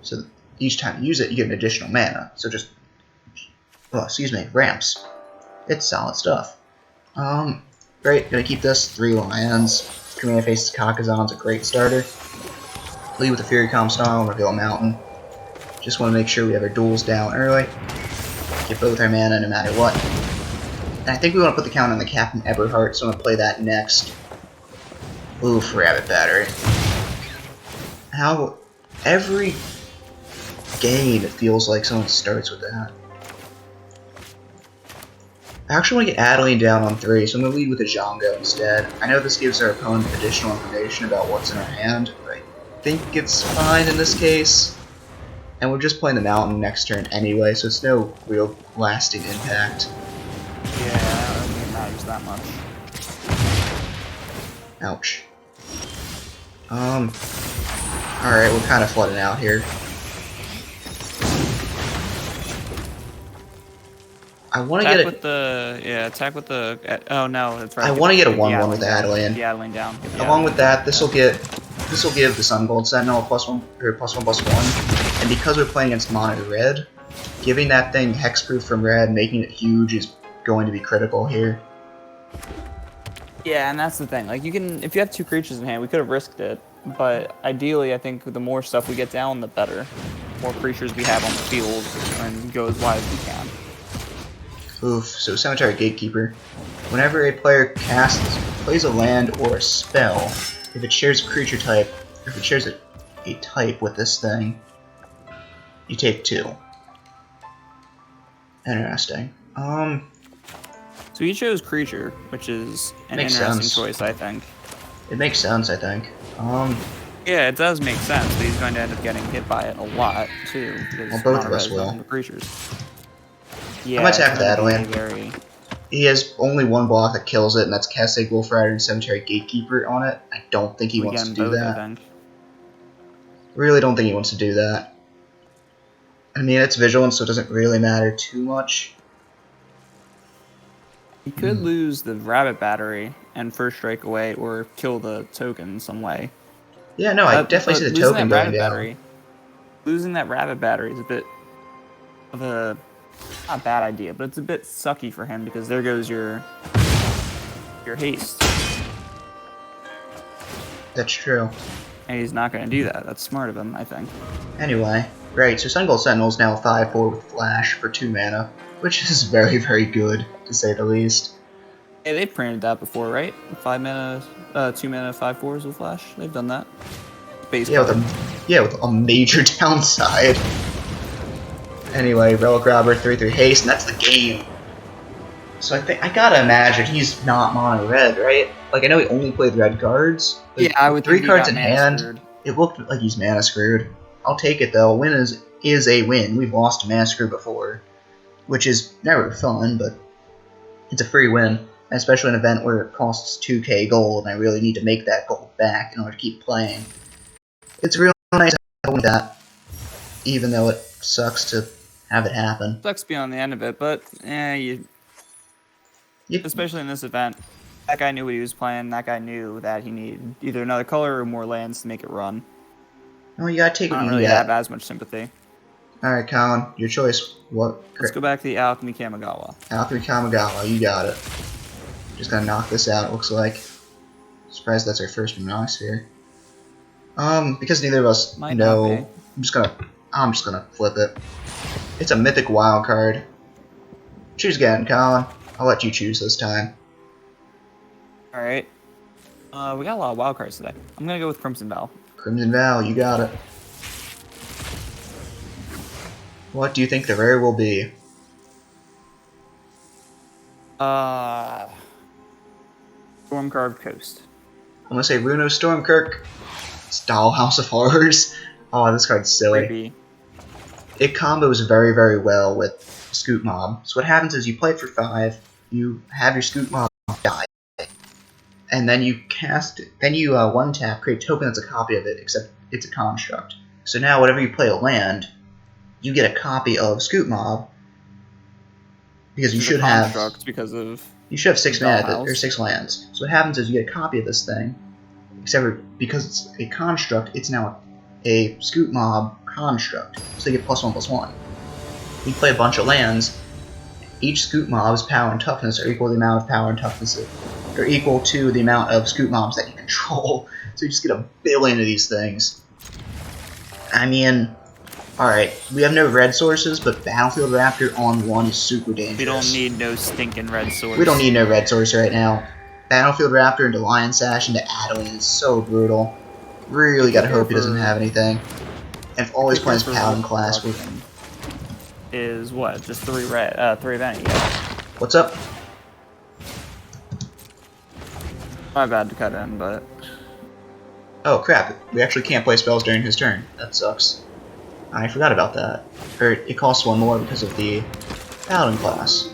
So each time you use it, you get an additional mana. So just, ramps. It's solid stuff. Great, gonna keep this. 3 lands. Command Faces Kakazan's a great starter. Lead with the Fury Calm style, reveal a mountain. Just want to make sure we have our duels down early. Get both our mana no matter what. And I think we want to put the count on the Captain Eberhardt, so I'm going to play that next. Oof, Rabbit Battery. How every game it feels like someone starts with that. I actually want to get Adeline down on 3, so I'm going to lead with a Django instead. I know this gives our opponent additional information about what's in our hand, but I think it's fine in this case. And we're just playing the mountain next turn anyway, so it's no real lasting impact. Yeah, I don't think it matters that much. Ouch. Alright, we're kind of flooding out here. I want to get it. Attack with the. Oh no, that's right. I want to get a 1/1 with Adeline. The Adeline down. Along with that, this will give the Sun Gold Sentinel a +1/+1/+1, and because we're playing against mono red, giving that thing hexproof from red, making it huge is going to be critical here. Yeah, and that's the thing. Like, you can, if you have 2 creatures in hand, we could have risked it, but ideally, I think the more stuff we get down, the better. The more creatures we have on the field, and go as wide as we can. Oof, so Cemetery Gatekeeper. Whenever a player plays a land or a spell, if it shares a creature type, or if it shares a type with this thing, you take 2. Interesting. So he chose creature, which is an Makes interesting sense. choice, I think. It makes sense, I think. Yeah, it does make sense, but he's going to end up getting hit by it a lot, too. Because Well, both of mono us red will. doesn't have creatures. Yeah, I'm gonna attack it's with gonna Adeline. be very... He has only 1 block that kills it, and that's Castig Wolfrider and Cemetery Gatekeeper on it. I don't think he We wants get to them do both, I that. think. Really don't think he wants to do that. I mean, it's Vigilance, so it doesn't really matter too much. He could lose the Rabbit Battery and first strike away, or kill the token in some way. Yeah, no, I definitely see the token going down. Losing that Rabbit Battery is a bit of a, not a bad idea, but it's a bit sucky for him, because there goes your haste. That's true. And he's not going to do that. That's smart of him, I think. Anyway, great, so Sun Gold Sentinel is now 5/4 with Flash for 2 mana, which is very, very good, to say the least. Yeah, they printed that before, right? 5 mana, 2 mana, 5/4s with Flash. They've done that. Base Yeah, card. with a major downside. Anyway, Relic Robber, 3/3 haste, and that's the game. So I gotta imagine he's not mono red, right? Like, I know he only played red cards. Like, Yeah, I would 3 think he cards got in mana hand. screwed. It looked like he's mana screwed. I'll take it though. Win is a win. We've lost to mana screw before, which is never fun, but it's a free win, especially an event where it costs 2k gold, and I really need to make that gold back in order to keep playing. It's real nice to have that, even though it sucks to have it happen. Sucks to be on the end of it, but especially in this event, that guy knew what he was playing. That guy knew that he needed either another color or more lands to make it run. No, you gotta take I what don't you really can have get. as much sympathy. Alright, Colin, your choice. What? Let's go back to the Alchemy Kamigawa. Alchemy Kamigawa, you got it. Just gonna knock this out, looks like. Surprised that's our first Monosphere. Because neither of us Might know, not be. I'm just gonna flip it. It's a mythic wild card. Choose again, Colin. I'll let you choose this time. Alright. We got a lot of wild cards today. I'm gonna go with Crimson Vow. Crimson Vow, you got it. What do you think the rare will be? Storm Carved Coast. I'm gonna say Runo Stormkirk. It's Dollhouse of Horrors. Oh, this card's silly. Creepy. It combos very, very well with Scoot Mob. So what happens is you play it for 5, you have your Scoot Mob die, and then you cast it. Then you one tap, create a token that's a copy of it, except it's a construct. So now whenever you play a land, you get a copy of Scoot Mob because you should have because of 6 mana or Dollhouse. 6 lands. So what happens is you get a copy of this thing, except for because it's a construct, it's now a Scoot Mob construct. So you get +1/+1. You play a bunch of lands. Each Scoot Mob's power and toughness are equal to the amount of power and toughness or equal to the amount of Scoot Mobs that you control. So you just get a billion of these things. I mean, alright, we have no red sources, but Battlefield Raptor on 1 is super dangerous. We don't need no stinking red source. We don't need no red source right now. Battlefield Raptor into Lion Sash into Adeline is so brutal. Really gotta hope he doesn't have anything. And if always plays Paladin class with is what? Just 3 red, 3 Benny. Yeah. What's up? My bad to cut in, but Oh crap, we actually can't play spells during his turn. That sucks. I forgot about that. Or it costs 1 more because of the Paladin class.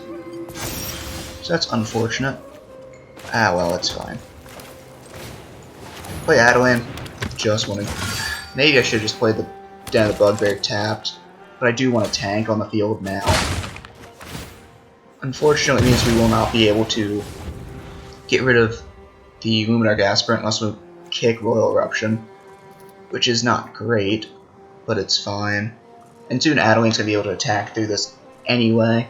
So that's unfortunate. Ah well, it's fine. Play Adeline. Just wanted. Maybe I should have just played the Den of the Bugbear tapped. But I do want to tank on the field now. Unfortunately, it means we will not be able to get rid of the Luminarch Aspirant unless we kick Royal Eruption, which is not great, but it's fine. And soon Adeline's going to be able to attack through this anyway.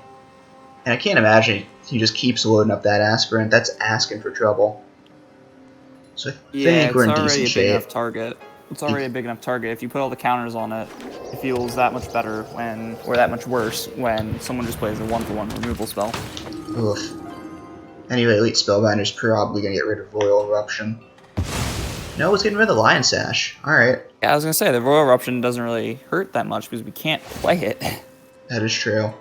And I can't imagine he just keeps loading up that Aspirant. That's asking for trouble. So I think we're in decent shape. Big enough target. It's already a big enough target. If you put all the counters on it, it feels that much better when, or that much worse when someone just plays a 1-for-1 removal spell. Oof. Anyway, Elite Spellbinder's probably gonna get rid of Royal Eruption. No, it's getting rid of the Lion Sash. Alright. Yeah, I was gonna say, the Royal Eruption doesn't really hurt that much because we can't play it. That is true.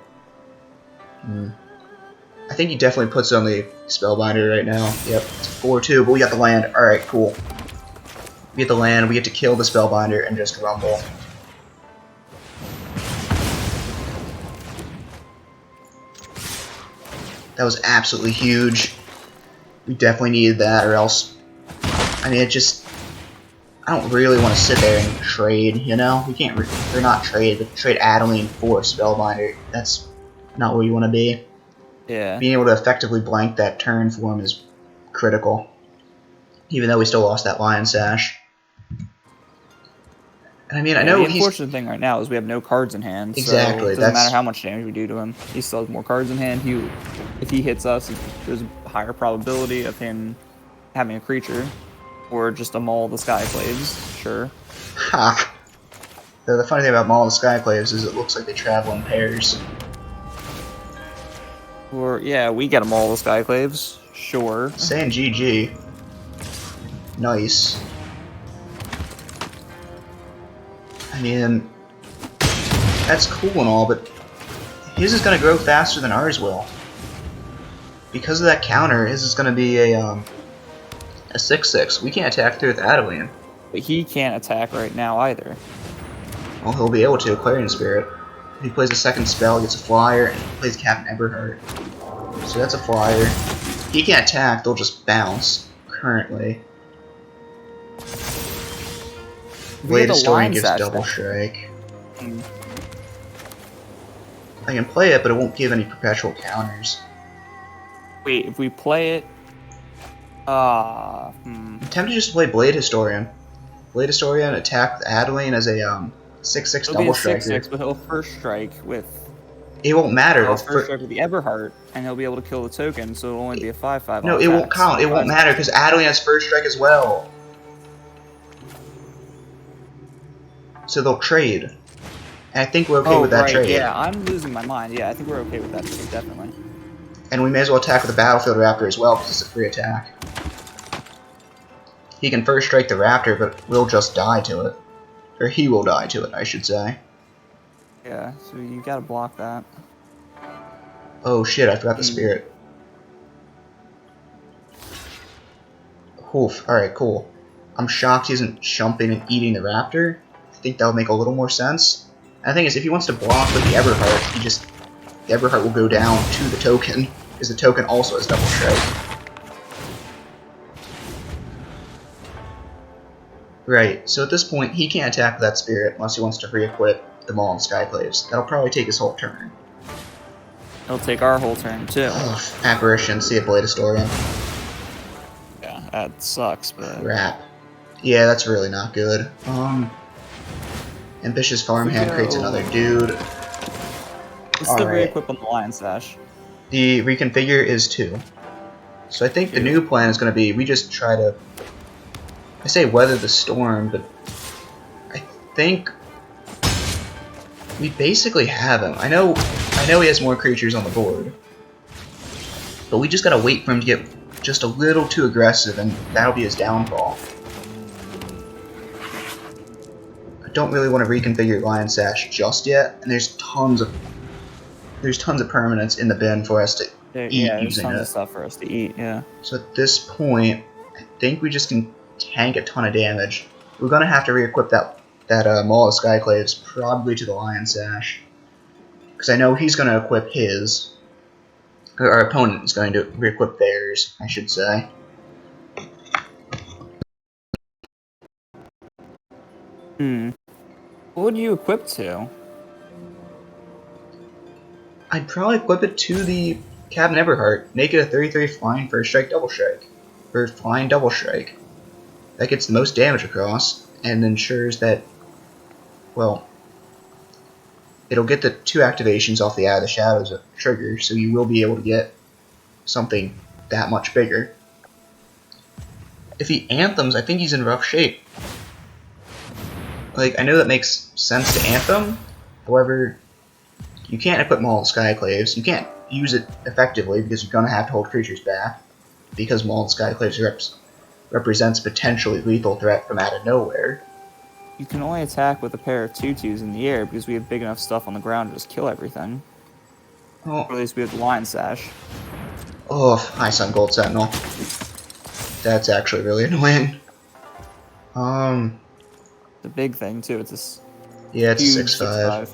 I think he definitely puts it on the Spellbinder right now. Yep, it's 4-2, but we got the land. Alright, cool. We get the land, we get to kill the Spellbinder and just rumble. That was absolutely huge. We definitely needed that, or else... I mean, it just... I don't really want to sit there and trade, you know? We can't... or not trade, but trade Adeline for Spellbinder. That's not where you want to be. Yeah. Being able to effectively blank that turn for him is critical. Even though we still lost that Lion Sash. And I mean, I know the unfortunate thing right now is we have no cards in hand. Exactly. So it doesn't matter how much damage we do to him. He still has more cards in hand. If he hits us, there's a higher probability of him having a creature. Or just a Maul of the Skyclaves. Sure. Ha! The funny thing about Maul of the Skyclaves is it looks like they travel in pairs. Or, yeah, we get a Maul of the Skyclaves. Sure. Saying GG. Nice. I mean, that's cool and all, but his is going to grow faster than ours will. Because of that counter, his is going to be a 6/6. We can't attack through with Adeline. But he can't attack right now either. Well, he'll be able to, Clarion Spirit. If he plays a second spell, he gets a flyer, and he plays Captain Eberhart. So that's a flyer. He can't attack, they'll just bounce, currently. Blade of Storing gives double strike. I can play it, but it won't give any perpetual counters. Wait, if we play it... I'm tempted to just play Blade Historian. Blade Historian, attack the Adeline as a 6/6 It'll double be a striker. 6/6, but he'll first strike with... It won't matter. He'll first strike with the Everheart, and he'll be able to kill the token, so it'll only be a 5/5. No, it won't count. It won't matter, because Adeline has first strike as well. So they'll trade. And I think we're okay with that trade. Yeah, I'm losing my mind. Yeah, I think we're okay with that trade, definitely. And we may as well attack with the Battlefield Raptor as well, because it's a free attack. He can first strike the Raptor, but we'll just die to it. Or he will die to it, I should say. Yeah, so you gotta block that. Oh shit, I forgot the Spirit. Oof, alright, cool. I'm shocked he isn't jumping and eating the Raptor. I think that would make a little more sense. And the thing is, if he wants to block with the Everheart, the Everheart will go down to the token, because the token also has double strike. Right, so at this point, he can't attack with that Spirit unless he wants to re-equip the Maul and Skyclaves. That'll probably take his whole turn. It'll take our whole turn, too. Ugh, Apparition, see a Blade Historian. Yeah, that sucks, but... Crap. Yeah, that's really not good. Ambitious Farmhand creates another dude. Let's still re-equip on the Lion Sash. The reconfigure is 2. So I think the new plan is going to be, we just try to... I say weather the storm, but I think we basically have him. I know he has more creatures on the board, but we just gotta wait for him to get just a little too aggressive, and that'll be his downfall. I don't really want to reconfigure Lion Sash just yet, and there's tons of permanents in the bin for us to eat there's using tons it. of stuff for us to eat, yeah. So at this point, I think we just can tank a ton of damage. We're gonna have to re-equip that Maul of Skyclaves probably to the Lion Sash, because I know he's gonna equip his. Or our opponent is going to re-equip theirs, I should say. What would you equip to? I'd probably equip it to the Captain Everheart. Make it a 33 flying first strike double strike. Or flying double strike. That gets the most damage across, and ensures that, well, it'll get the 2 activations off the Eye of the Shadows trigger, so you will be able to get something that much bigger. If he Anthems, I think he's in rough shape. Like, I know that makes sense to Anthem, however, you can't equip Maul and Skyclaves. You can't use it effectively because you're going to have to hold creatures back, because Maul and Skyclaves represents a potentially lethal threat from out of nowhere. You can only attack with a pair of 2/2s in the air because we have big enough stuff on the ground to just kill everything. Oh, Or at least we have the Lion Sash. oh, High Sun Gold Sentinel. That's actually really annoying. The big thing too. It's this. Yeah, it's a huge 6/5.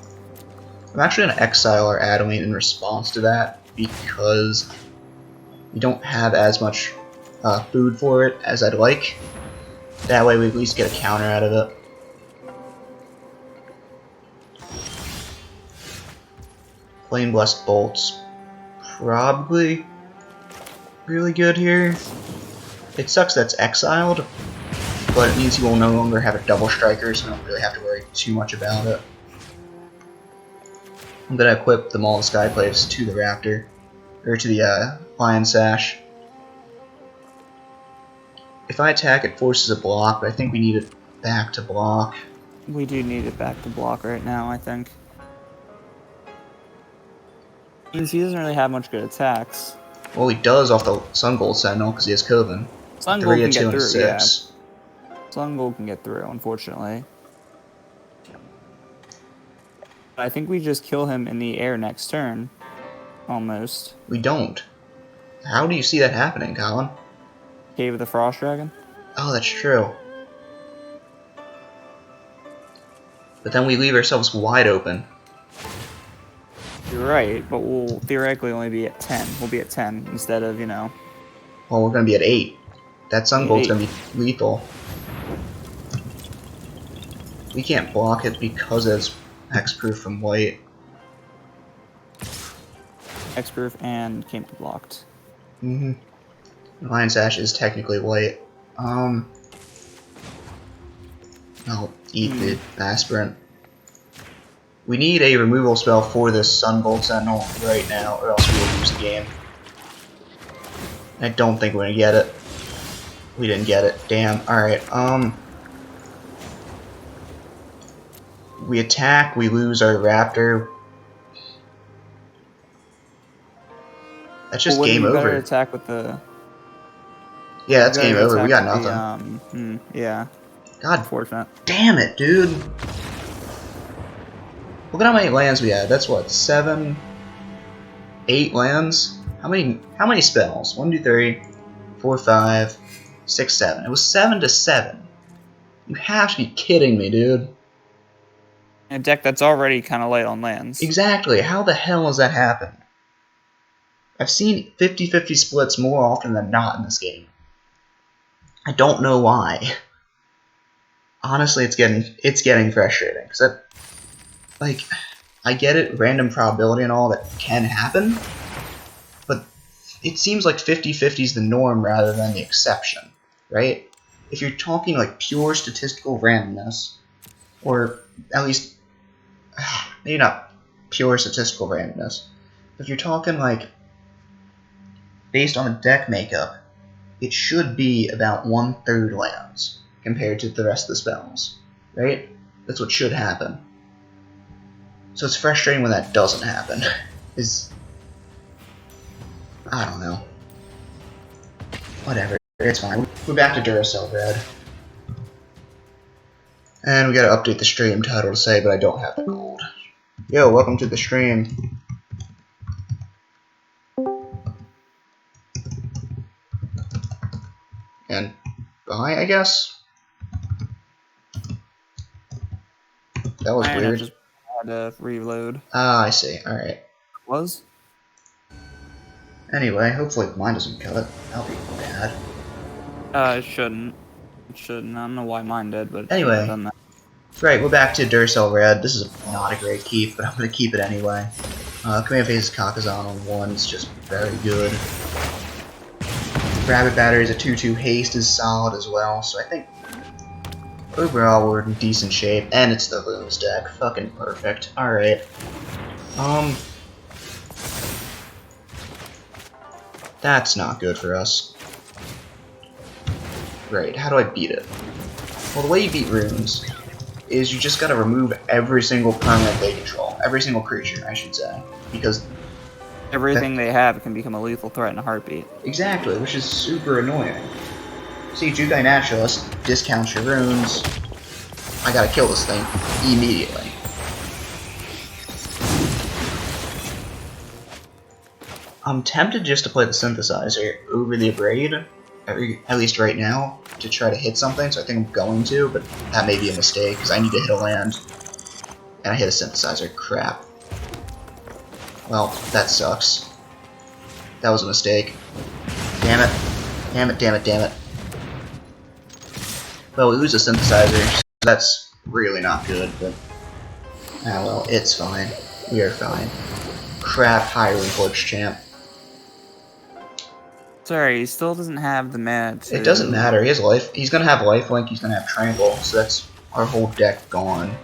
I'm actually going to exile our Adeline in response to that, because we don't have as much food for it as I'd like. That way we at least get a counter out of it. Flame Blessed Bolts. Probably really good here. It sucks that's exiled, but it means you will no longer have a double striker, so I don't really have to worry too much about it. I'm gonna equip the Maul of Skyclaves to the Raptor, or to the Lion Sash. If I attack, it forces a block, but I think we need it back to block. We do need it back to block right now, I think. Means he doesn't really have much good attacks. Well, he does off the Sun Gold Sentinel because he has Coven. Sun Gold 3, can 2, get and through, 6. yeah. Sun Gold can get through, unfortunately. I think we just kill him in the air next turn. Almost. We don't. How do you see that happening, Colin? Cave of the Frost Dragon? Oh, that's true. But then we leave ourselves wide open. You're right, but we'll theoretically only be at 10. We'll be at 10 instead of, you know... Well, we're going to be at 8. That Sun Gold's going to be lethal. We can't block it because it's hexproof from white. Hexproof and can't be blocked. Mm-hmm. Lion Sash is technically white. I'll eat the aspirant. We need a removal spell for this Sunbolt Sentinel right now, or else we will lose the game. I don't think we're gonna get it. We didn't get it. Damn. Alright, we attack, we lose our Raptor. That's just game You better over. attack with the. Yeah, that's you better game over. We got attack nothing. with the, yeah. God Unfortunate. damn it, dude. Look at how many lands we had. That's what, 7, 8 lands? How many spells? 1, 2, 3, 4, 5, 6, 7. It was 7 to 7. You have to be kidding me, dude. A deck that's already kind of light on lands. Exactly. How the hell has that happened? I've seen 50-50 splits more often than not in this game. I don't know why. Honestly, it's getting frustrating. Cause I get it, random probability and all that can happen, but it seems like 50-50 is the norm rather than the exception, right? If you're talking like pure statistical randomness, or at least maybe not pure statistical randomness, if you're talking like based on the deck makeup, it should be about 1/3 lands compared to the rest of the spells, right? That's what should happen. So it's frustrating when that doesn't happen. I don't know. Whatever, it's fine. We're back to Duracell Red. And we gotta update the stream title to say, but I don't have the gold. Yo, welcome to the stream. And bye, I guess? That was I weird. just had to reload. Ah, I see. Alright. Was? Anyway, hopefully mine doesn't cut. That'll be bad. It shouldn't. It shouldn't. I don't know why mine did, but it Anyway. shouldn't have done that. Right, we're back to Duracell Red. This is not a great keep, but I'm going to keep it anyway. Command Phase Kakazan on 1 is just very good. Rabbit Battery's a 2/2 haste is solid as well, so I think overall we're in decent shape. And it's the Looms deck. Fucking perfect. Alright. That's not good for us. Right, how do I beat it? Well, the way you beat runes is you just gotta remove every single permanent they control. Every single creature, I should say. Because everything they have can become a lethal threat in a heartbeat. Exactly, which is super annoying. See, Jukai Naturalist discounts your runes. I gotta kill this thing immediately. I'm tempted just to play the Synthesizer over the Abrade, at least right now, to try to hit something, so I think I'm going to, but that may be a mistake, because I need to hit a land. And I hit a Synthesizer. Crap. Well, that sucks. That was a mistake. Damn it. Damn it, damn it, damn it. Well, we lose a Synthesizer, so that's really not good, but... ah well, it's fine. We are fine. Crap, Hyrule Forge Champ. Sorry, he still doesn't have the mana to... It doesn't matter, he has life. He's gonna have lifelink, he's gonna have Tranquil, so that's our whole deck gone.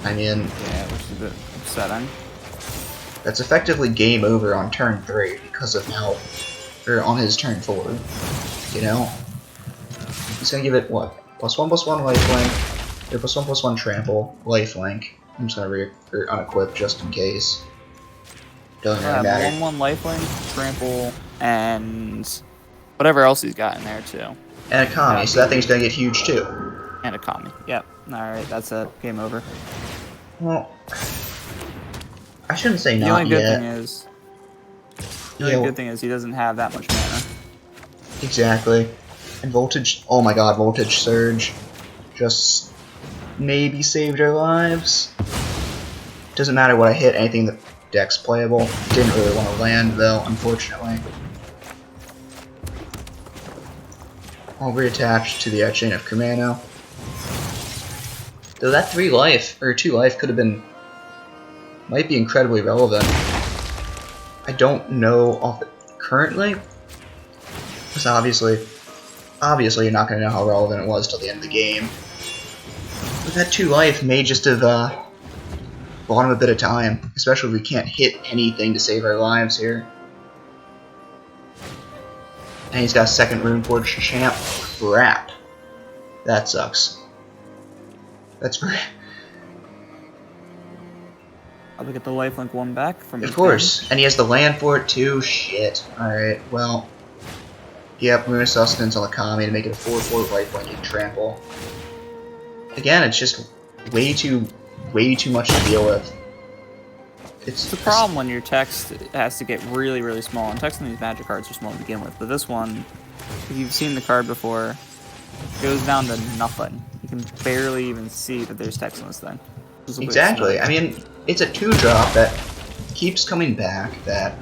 I mean... yeah, which is a bit upsetting. That's effectively game over on turn 3 because of how... or on his turn 4. You know? He's gonna give it, what? +1/+1 lifelink, or +1/+1 trample, lifelink. I'm just gonna unequip just in case. Doesn't really matter. 1/1 lifelink, trample, and whatever else he's got in there too. And a Kami, so that thing's gonna get huge too. And a Kami. Yep. Alright, that's it. Game over. Well, I shouldn't say The not only good yet. thing is... the only good thing is he doesn't have that much mana. Exactly. And Voltage, oh my god, Voltage Surge just maybe saved our lives. Doesn't matter what I hit, anything that deck's playable. Didn't really want to land though, unfortunately. I'll reattach to the Etching of Kumano. Though that 3 life, or 2 life could have been, might be incredibly relevant. I don't know off the currently, because obviously you're not going to know how relevant it was till the end of the game. But that 2 life may just have bought him a bit of time, especially if we can't hit anything to save our lives here. And he's got a second Runeforge champ. Crap. That sucks. That's great. I'll get the lifelink 1 back from Of course. And he has the land for it too. Shit. Alright, well. Yep, Runa Sustenance on the Kami to make it a 4/4 lifelink and trample. Again, it's just way too much to deal with. It's the problem when your text has to get really, really small. And text on these magic cards are small to begin with, but this one, if you've seen the card before, goes down to nothing. You can barely even see that there's text on this thing. Exactly. I mean, it's a 2-drop that keeps coming back, that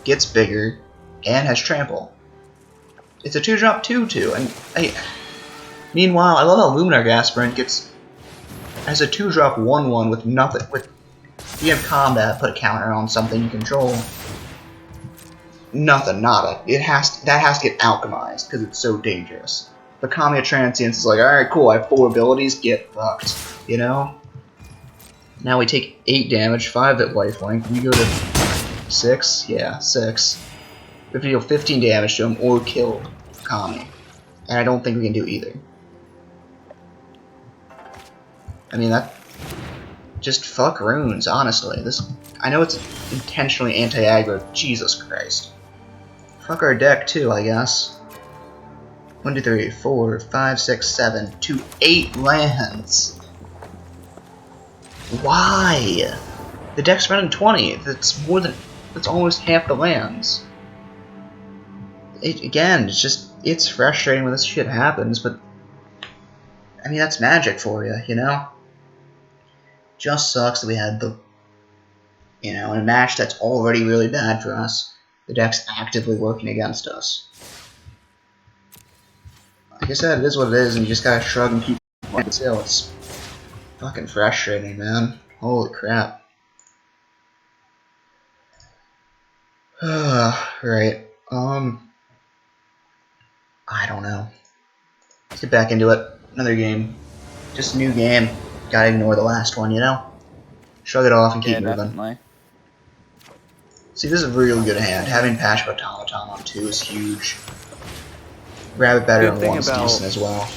gets bigger, and has trample. It's a 2-drop 2/2, and meanwhile, I love how Luminar Gasprint gets as a 2-drop 1/1 with nothing. With if you have combat, put a counter on something you control. Nothing, nada. That has to get alchemized because it's so dangerous. The Kami of Transience is like, alright, cool, I have 4 abilities, get fucked. You know? Now we take 8 damage, 5 at lifelink. We go to 6? Yeah, 6. We have to deal 15 damage to him or kill Kami. And I don't think we can do either. I mean, that... Just fuck runes, honestly. I know it's intentionally anti-aggro, Jesus Christ. Fuck our deck too, I guess. 1, 2, 3, 4, 5, 6, 7, 2, 8 lands. Why? The deck's running 20. That's almost half the lands. Again, it's frustrating when this shit happens, but I mean, that's Magic for you, you know? Just sucks that we had in a match that's already really bad for us, the deck's actively working against us. Like I said, it is what it is, and you just gotta shrug and keep it still. It's fucking frustrating, man. Holy crap. Right. I don't know. Let's get back into it. Another game. Just a new game. Gotta ignore the last one, you know? Shrug it off and keep moving. Definitely. See, this is a really good hand. Having Passion Automaton on 2 is huge. Rabbit Batter on 1 is decent as well.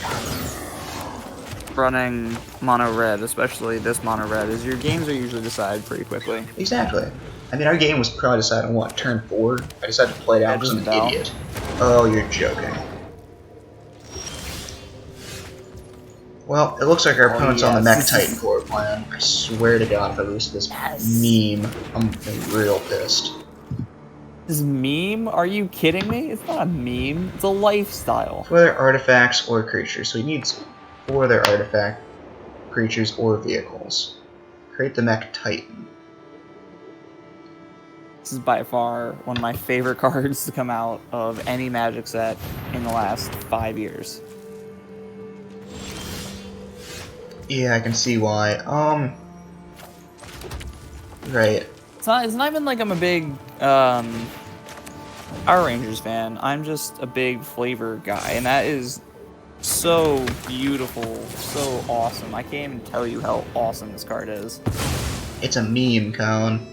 Running mono red, especially this mono red, is your games are usually decided pretty quickly. Exactly. I mean, our game was probably decided on what, turn 4? I decided to play it out because I'm an idiot. Oh, you're joking. Well, it looks like our opponent's on the Mech Titan core plan. I swear to God, if I lose this meme, I'm real pissed. This meme? Are you kidding me? It's not a meme. It's a lifestyle. For their artifacts or creatures, so he needs 4 of their artifact, creatures, or vehicles. Create the Mech Titan. This is by far one of my favorite cards to come out of any Magic set in the last 5 years. Yeah, I can see why. Right. It's not even like I'm a big Power Rangers fan. I'm just a big flavor guy, and that is so beautiful, so awesome. I can't even tell you how awesome this card is. It's a meme, Colin.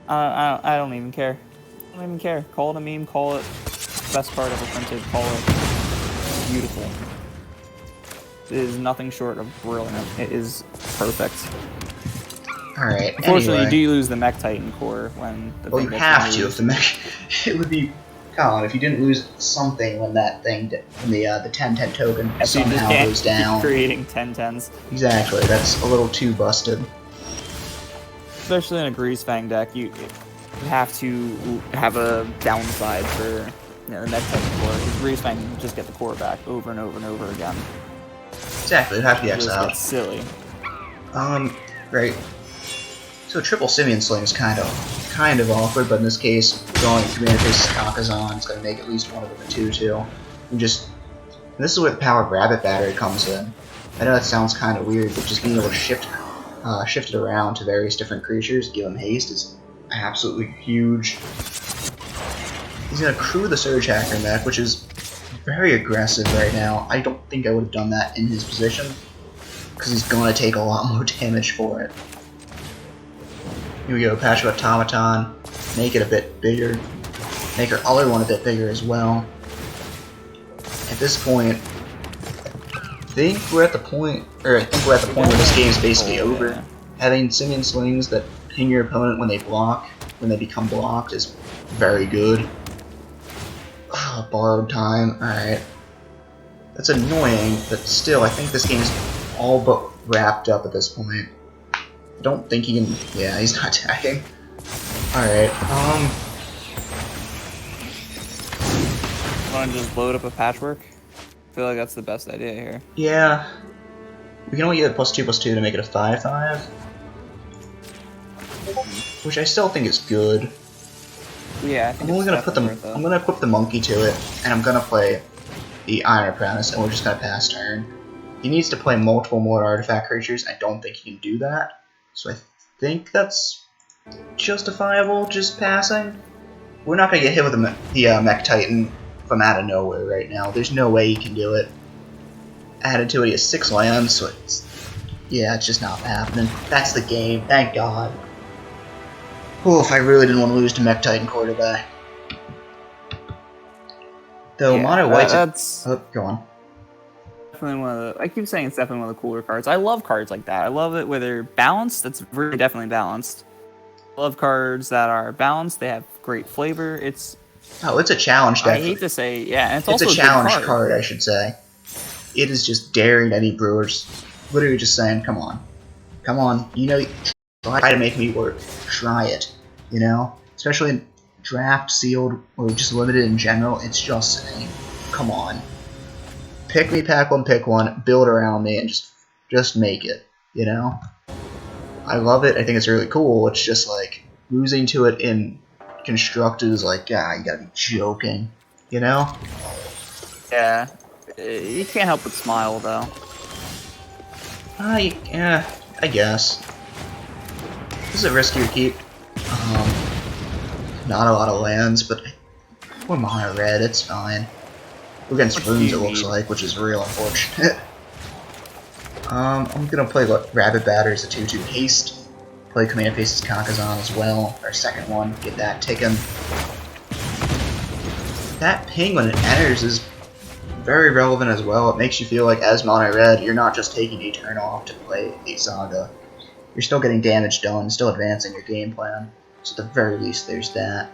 I don't even care. I don't even care. Call it a meme, call it best card ever printed, call it beautiful. It is nothing short of brilliant. It is perfect. Alright, Unfortunately, anyway. you do lose the Mech Titan core when the Well, thing you gets have removed. to. If the Mech... It would be... Colin, if you didn't lose something when that thing... When the 10-10 token So you just somehow can't goes down. keep creating 10-10s. Exactly, that's a little too busted. Especially in a Greasefang deck, you have to have a downside for the Mech Titan core. Because Greasefang, you can just get the core back over and over and over again. Exactly, it'd have to be It just exiled. gets silly. Right. So triple Simian Sling is kind of awkward, but in this case, drawing Commander Face's Kakazan is going to make at least one of them a 2/2. And this is where the power of Rabbit Battery comes in. I know that sounds kind of weird, but just being able to shift shifted around to various different creatures, give him haste, is absolutely huge. He's going to crew the Surge Hacker mech, which is very aggressive right now. I don't think I would have done that in his position, because he's going to take a lot more damage for it. Here we go, Patch of Automaton, make it a bit bigger, make our other one a bit bigger as well. At this point, I think we're at the point where this game is basically over. Yeah. Having Simian Slings that ping your opponent when they become blocked, is very good. Borrowed time, alright. That's annoying, but still, I think this game is all but wrapped up at this point. I don't think he can... yeah, he's not attacking. Alright, Want to just load up a patchwork? I feel like that's the best idea here. yeah. We can only get a +2/+2 to make it a 5/5. Which I still think is good. Yeah, I think I'm only gonna definitely worth it. I'm gonna equip the monkey to it, and I'm gonna play the Iron Apprentice, and we're just gonna pass turn. He needs to play multiple more artifact creatures. I don't think he can do that, so I think that's justifiable. Just passing. We're not gonna get hit with the Mech Titan from out of nowhere right now. There's no way he can do it. Added to it, he has 6 lands, so it's just not happening. That's the game. Thank God. Oof, I really didn't want to lose to Mech Titan quarterback. Though Mono White's... that's oh, go on. definitely one of the... I keep saying it's definitely one of the cooler cards. I love cards like that. I love it where they're balanced. That's really definitely balanced. I love cards that are balanced. They have great flavor. It's a challenge deck. I hate to say, yeah, and it's It's also a challenge good card, I should say. It is just daring any brewers. Literally just saying, come on, you know, try to make me work. Try it, you know? Especially in draft, sealed, or just limited in general, it's just saying, come on. Pick me, pack one, pick one, build around me, and just make it, you know? I love it, I think it's really cool. It's just like, losing to it in Constructed is like, you gotta be joking, you know? Yeah. You can't help but smile, though. Yeah, I guess. This is a riskier keep. Not a lot of lands, but we're mono red, it's fine. We're against runes, it looks like, which is real unfortunate. I'm gonna play Rabbit Batter as a 2/2 haste. Play Command Faces Kakazan as well, our second one, get that taken. That ping when it enters is very relevant as well. It makes you feel like as mono red, you're not just taking a turn off to play a Saga. You're still getting damage done, still advancing your game plan. So at the very least, there's that.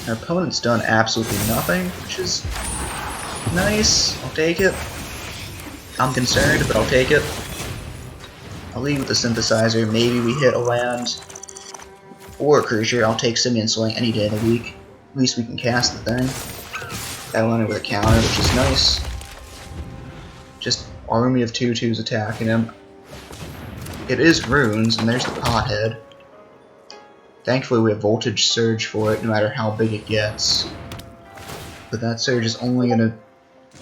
Our opponent's done absolutely nothing, which is nice. I'll take it. I'm concerned, but I'll take it. I'll leave with the Synthesizer. Maybe we hit a land or a creature. I'll take Simian Sling any day of the week. At least we can cast the thing. That landed with a counter, which is nice. Just army of 2/2s attacking him. It is runes, and there's the pothead. Thankfully we have Voltage Surge for it, no matter how big it gets. But that Surge is only gonna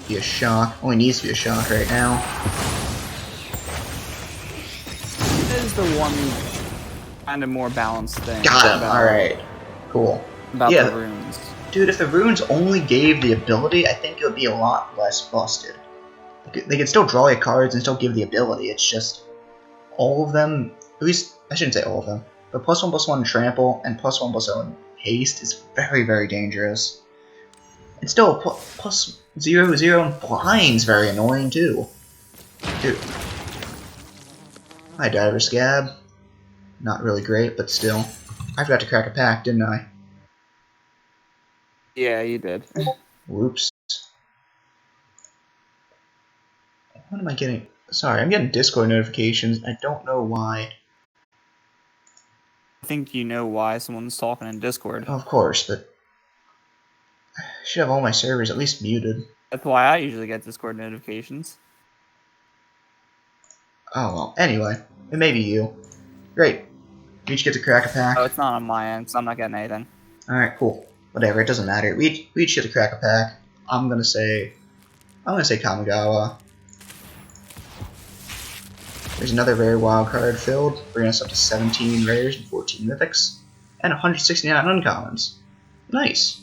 be a shock. Only needs to be a shock right now. It is the one kind of more balanced thing. Got him! Alright. Cool. About Yeah. the runes. Dude, if the runes only gave the ability, I think it would be a lot less busted. They could still draw you cards and still give the ability, it's just... all of them, at least, I shouldn't say all of them, but +1/+1 trample and +1/+1 haste is very, very dangerous. And still, +0/0 and blind's very annoying too. Dude. Hi, Diver Scab. Not really great, but still. I forgot to crack a pack, didn't I? Yeah, you did. Whoops. What am I getting? Sorry, I'm getting Discord notifications. I don't know why. I think you know why someone's talking in Discord. Of course, but I should have all my servers at least muted. That's why I usually get Discord notifications. Oh well, anyway, it may be you. Great. We each get to crack a pack. Oh, it's not on my end, so I'm not getting anything. Alright, cool. Whatever, it doesn't matter. We each get to crack a pack. I'm gonna say Kamigawa. There's another rare wild card filled, bringing us up to 17 rares and 14 mythics, and 169 uncommons. Nice.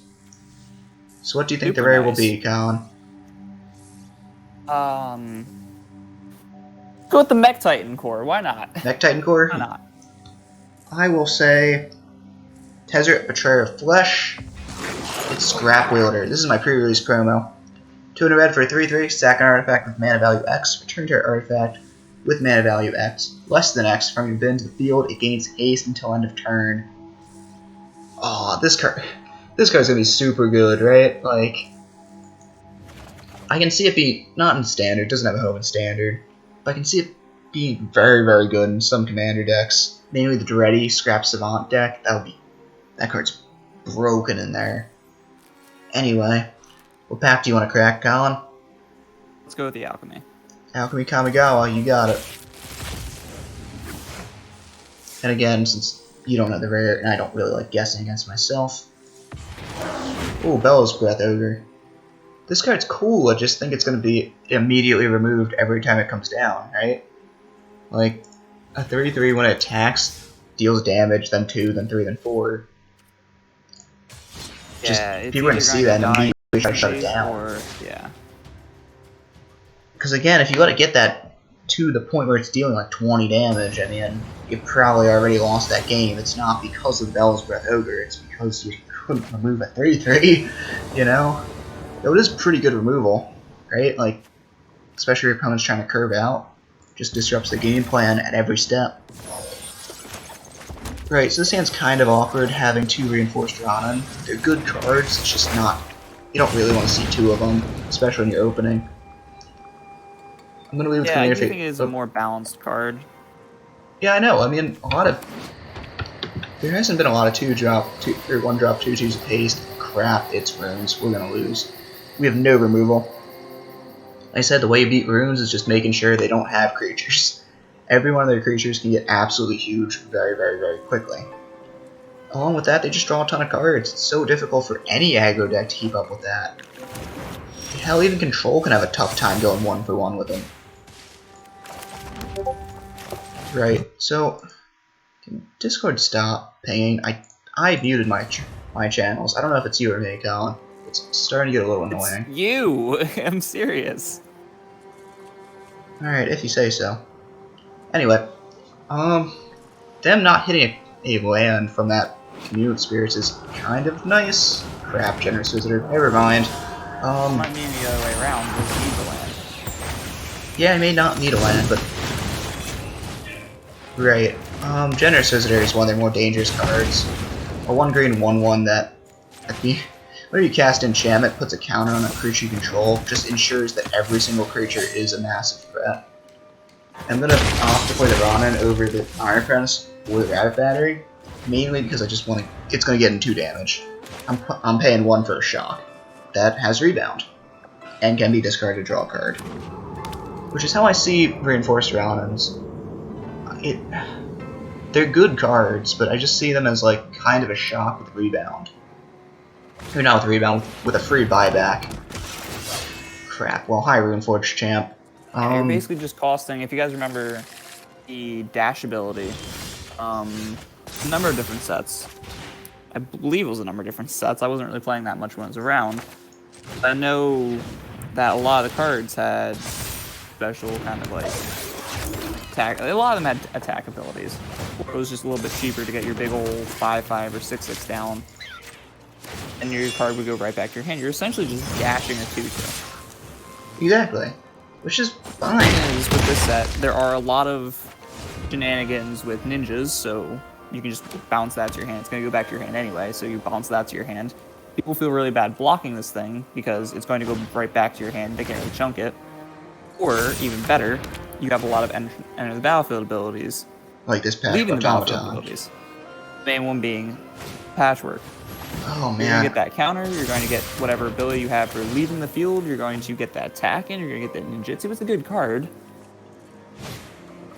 So what do you think the Super rare nice. will be, Colin? Go with the Mech Titan core. Why not? Mech Titan core? Why not? I will say Tezzeret, Betrayer of Flesh. It's Scrap Wielder. This is my pre-release promo. 2 in a red for a 3/3, sack an artifact with mana value X, return target artifact with mana value X, less than X from your bin to the field. It gains haste until end of turn. Oh, this card's gonna be super good, right? Like, I can see it being not in standard, doesn't have a home in standard, but I can see it being very, very good in some commander decks. Mainly the Duretti Scrap Savant deck. That card's broken in there. Anyway, what pack do you want to crack, Colin? Let's go with the Alchemy. Alchemy Kamigawa, you got it. And again, since you don't know the rare, and I don't really like guessing against myself. Ooh, Bellows Breath Ogre. This card's cool, I just think it's going to be immediately removed every time it comes down, right? Like, a 3/3 when it attacks, deals damage, then 2, then 3, then 4. Just, Yeah, people are going to see that and immediately try to shut it down. Or, yeah. Because again, if you let it get that to the point where it's dealing like 20 damage, I mean, you probably already lost that game. It's not because of Bell's Breath Ogre, it's because you couldn't remove a 3/3, you know? Though it is pretty good removal, right? Like, especially if your opponent's trying to curve out. Just disrupts the game plan at every step. Right, so this hand's kind of awkward having 2 Reinforced Ronin. They're good cards, it's just not... You don't really want to see 2 of them, especially when you're opening. I'm gonna leave with I Commander do Fate. think it is a more balanced card. Yeah, I know. I mean, there hasn't been a lot of 1-drop 2/2s of haste. Crap, it's runes. We're gonna lose. We have no removal. Like I said, the way you beat runes is just making sure they don't have creatures. Every one of their creatures can get absolutely huge very, very, very quickly. Along with that, they just draw a ton of cards. It's so difficult for any aggro deck to keep up with that. Hell, even Control can have a tough time going 1-for-1 with them. Right, so can Discord stop pinging? I muted my channels. I don't know if it's you or me, Colin. It's starting to get a little annoying. It's you! I'm serious. Alright, if you say so. Anyway, them not hitting a land from that Commute Spirits is kind of nice. Crap, Generous Visitor. Never mind. Might mean the other way around. Doesn't need the land. Yeah, I may not need a land, but... Right. Generous Visitor is one of their more dangerous cards. A 1-green 1/1 that, whenever you cast Enchantment, puts a counter on a creature you control, just ensures that every single creature is a massive threat. I'm gonna opt to play the Ronin over the Iron Apprentice or the Rabbit Battery, mainly because I just want to. It's gonna get in 2 damage. I'm paying 1 for a shock. That has Rebound, and can be discarded to draw a card. Which is how I see Reinforced Ronins. They're good cards, but I just see them as like kind of a shock with Rebound. Or not with Rebound, with a free buyback. Crap, well, hi Runeforged Champ. You're basically just costing, if you guys remember the dash ability, a number of different sets. I believe it was a number of different sets. I wasn't really playing that much when it was around. I know that a lot of the cards had special kind of like attack. A lot of them had attack abilities. It was just a little bit cheaper to get your big old 5/5 or 6/6 down, and your card would go right back to your hand. You're essentially just dashing a 2/2. Exactly. Which is fine. Is with this set, there are a lot of shenanigans with ninjas, so you can just bounce that to your hand. It's going to go back to your hand anyway, so you bounce that to your hand. People feel really bad blocking this thing because it's going to go right back to your hand. They can't really chunk it. Or, even better, you have a lot of enter the battlefield abilities. Like this patch Leaving the battlefield automaton. abilities. The main one being Patchwork. Oh You're going to man. get that counter, you're going to get whatever ability you have for leaving the field, you're going to get that attack in, you're going to get that ninjutsu. It's a good card.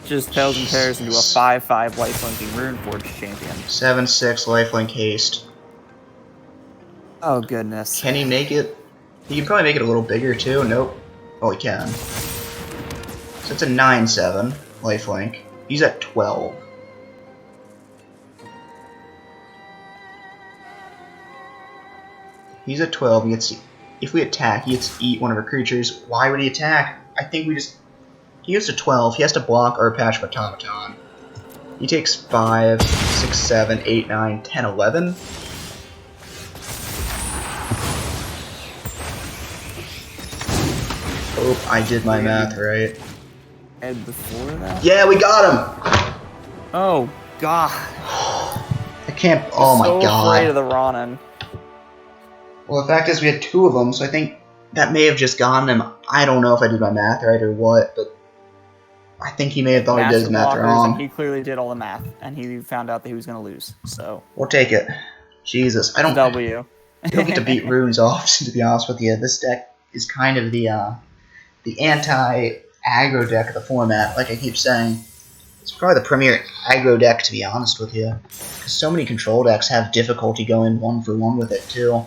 Just pales in comparison to a 5/5 lifelinking Runeforged champion. 7/6 lifelink haste. Oh goodness. Can he make it? He can probably make it a little bigger too. Nope. Oh, he can. So it's a 9/7. lifelink. He's at 12. He's at 12. He gets to, if we attack, he gets to eat one of our creatures. Why would he attack? I think we just... He goes to 12. He has to block our Patch Automaton. He takes 5, 6, 7, 8, 9, 10, 11. Hope I did my math right. And before that? Yeah, we got him! Oh, God. I can't... Oh my so god. afraid of the Ronin. Well, the fact is we had 2 of them, so I think that may have just gotten him. I don't know if I did my math right or what, but I think he may have thought he did his math blockers, wrong. And he clearly did all the math, and he found out that he was going to lose. So We'll take it. Jesus, I don't... W. You don't get to beat runes often, to be honest with you. This deck is kind of the anti-aggro deck of the format, like I keep saying. It's probably the premier aggro deck, to be honest with you. Because so many control decks have difficulty going 1-for-1 with it, too.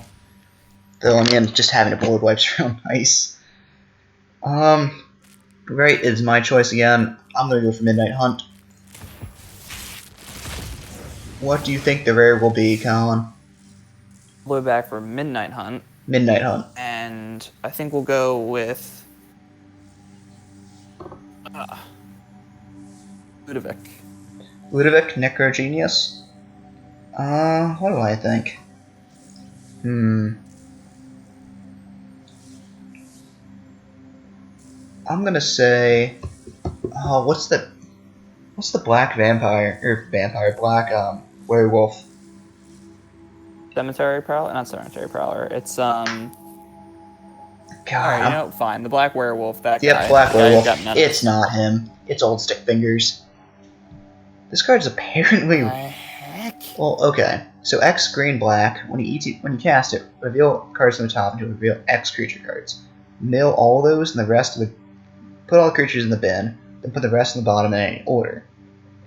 Though, I mean, just having a board wipe's real nice. Right, it's my choice again. I'm gonna go for Midnight Hunt. What do you think the rare will be, Colin? We'll be back for Midnight Hunt. Midnight Hunt. And I think we'll go with Ludovic. Ludovic, Necrogenius? What do I think? I'm gonna say, what's the black black werewolf? Cemetery Prowler? Not Cemetery Prowler. It's, God, alright, you know, fine. The Black Werewolf, that guy. Yep, Black That guy Werewolf. got It's not him. It's Old Stick Fingers. This card's apparently... What the heck? Well, okay. So X green black. When you cast it, reveal cards from the top and reveal X creature cards. Mill all those and the rest of the... Put all the creatures in the bin, then put the rest in the bottom in any order.